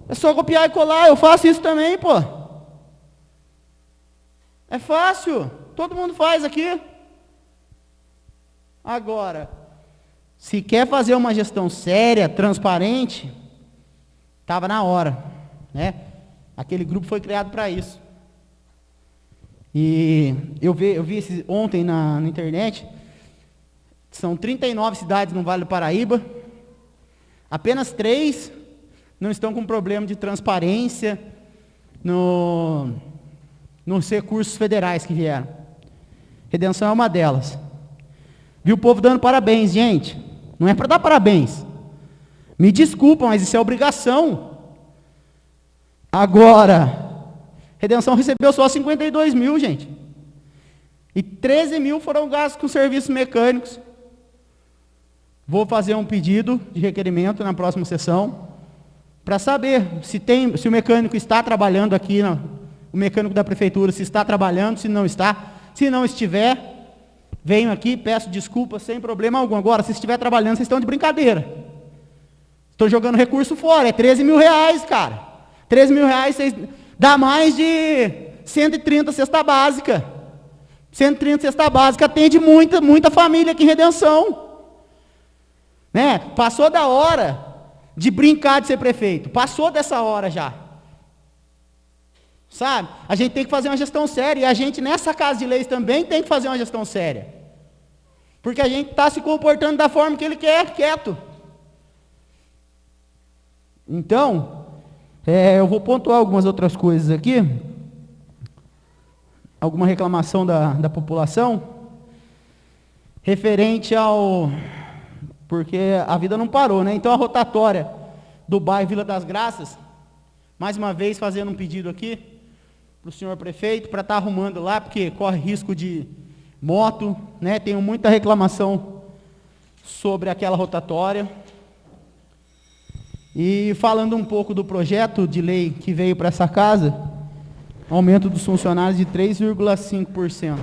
É só copiar e colar. Eu faço isso também, pô. É fácil. Todo mundo faz aqui. Agora, se quer fazer uma gestão séria, transparente, estava na hora, né? Aquele grupo foi criado para isso. E eu vi ontem na internet, são 39 cidades no Vale do Paraíba, apenas 3 não estão com problema de transparência nos recursos federais que vieram. Redenção é uma delas. Vi o povo dando parabéns, gente. Não é para dar parabéns. Me desculpam, mas isso é obrigação. Agora, Redenção recebeu só 52 mil, gente. E 13 mil foram gastos com serviços mecânicos. Vou fazer um pedido de requerimento na próxima sessão, para saber se o mecânico está trabalhando aqui, o mecânico da prefeitura, se está trabalhando, se não está. Se não estiver, venho aqui, peço desculpas sem problema algum. Agora, se estiver trabalhando, vocês estão de brincadeira. Estou jogando recurso fora, é 13 mil reais, cara. 13 mil reais, dá mais de 130 cesta básica. 130 cesta básica, atende muita família aqui em Redenção. Né? Passou da hora de brincar de ser prefeito. Passou dessa hora já. Sabe? A gente tem que fazer uma gestão séria. E a gente, nessa Casa de Leis, também tem que fazer uma gestão séria. Porque a gente está se comportando da forma que ele quer, quieto. Então, eu vou pontuar algumas outras coisas aqui. alguma reclamação da população, referente ao... porque a vida não parou, né? Então a rotatória do bairro Vila das Graças, mais uma vez fazendo um pedido aqui para o senhor prefeito, para estar arrumando lá, porque corre risco de moto, né? Tenho muita reclamação sobre aquela rotatória. E falando um pouco do projeto de lei que veio para essa casa, aumento dos funcionários de 3,5%.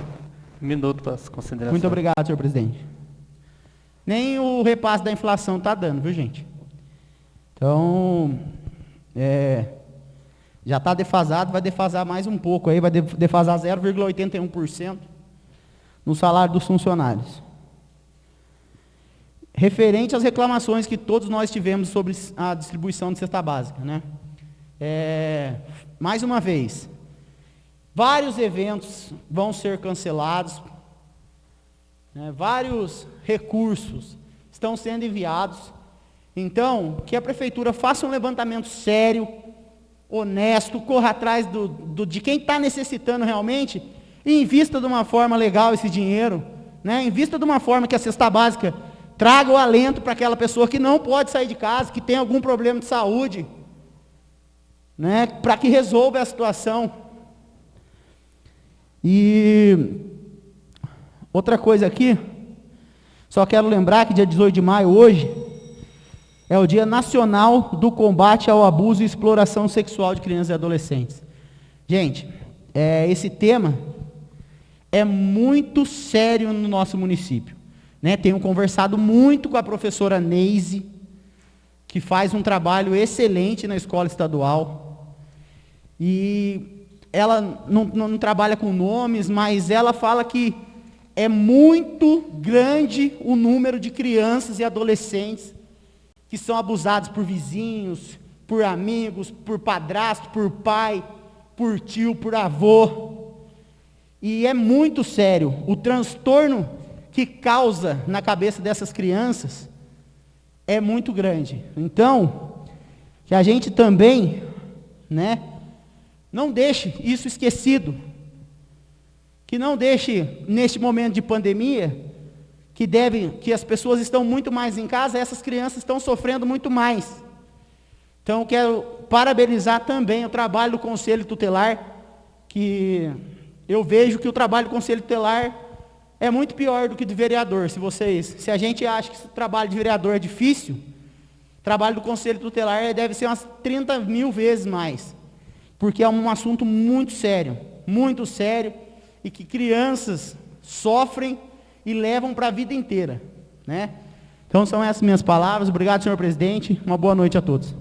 Minuto para as considerações. Muito obrigado, senhor presidente. Nem o repasse da inflação está dando, viu, gente? Então, já está defasado, vai defasar mais um pouco, aí vai defasar 0,81% no salário dos funcionários. Referente às reclamações que todos nós tivemos sobre a distribuição de cesta básica, né? Mais uma vez, vários eventos vão ser cancelados, né? Vários recursos estão sendo enviados. Então, que a prefeitura faça um levantamento sério, honesto, corra atrás de quem está necessitando realmente e invista de uma forma legal esse dinheiro, né? Invista de uma forma que a cesta básica traga o alento para aquela pessoa que não pode sair de casa, que tem algum problema de saúde, né? Para que resolva a situação. E outra coisa aqui, só quero lembrar que dia 18 de maio, hoje, é o Dia Nacional do Combate ao Abuso e Exploração Sexual de Crianças e Adolescentes. Gente, esse tema é muito sério no nosso município, né? Tenho conversado muito com a professora Neise, que faz um trabalho excelente na escola estadual, e ela não trabalha com nomes, mas ela fala que é muito grande o número de crianças e adolescentes que são abusados por vizinhos, por amigos, por padrasto, por pai, por tio, por avô. E é muito sério o transtorno que causa na cabeça dessas crianças, é muito grande. Então, que a gente também, né, não deixe isso esquecido, que não deixe, neste momento de pandemia, que as pessoas estão muito mais em casa, essas crianças estão sofrendo muito mais. Então, quero parabenizar também o trabalho do Conselho Tutelar, que eu vejo que o trabalho do Conselho Tutelar é muito pior do que do vereador. Se a gente acha que o trabalho de vereador é difícil, o trabalho do Conselho Tutelar deve ser umas 30 mil vezes mais, porque é um assunto muito sério, e que crianças sofrem e levam para a vida inteira, né? Então são essas minhas palavras. Obrigado, senhor presidente. Uma boa noite a todos.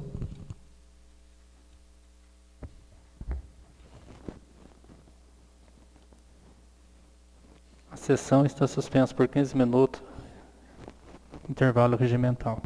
A sessão está suspensa por 15 minutos. Intervalo regimental.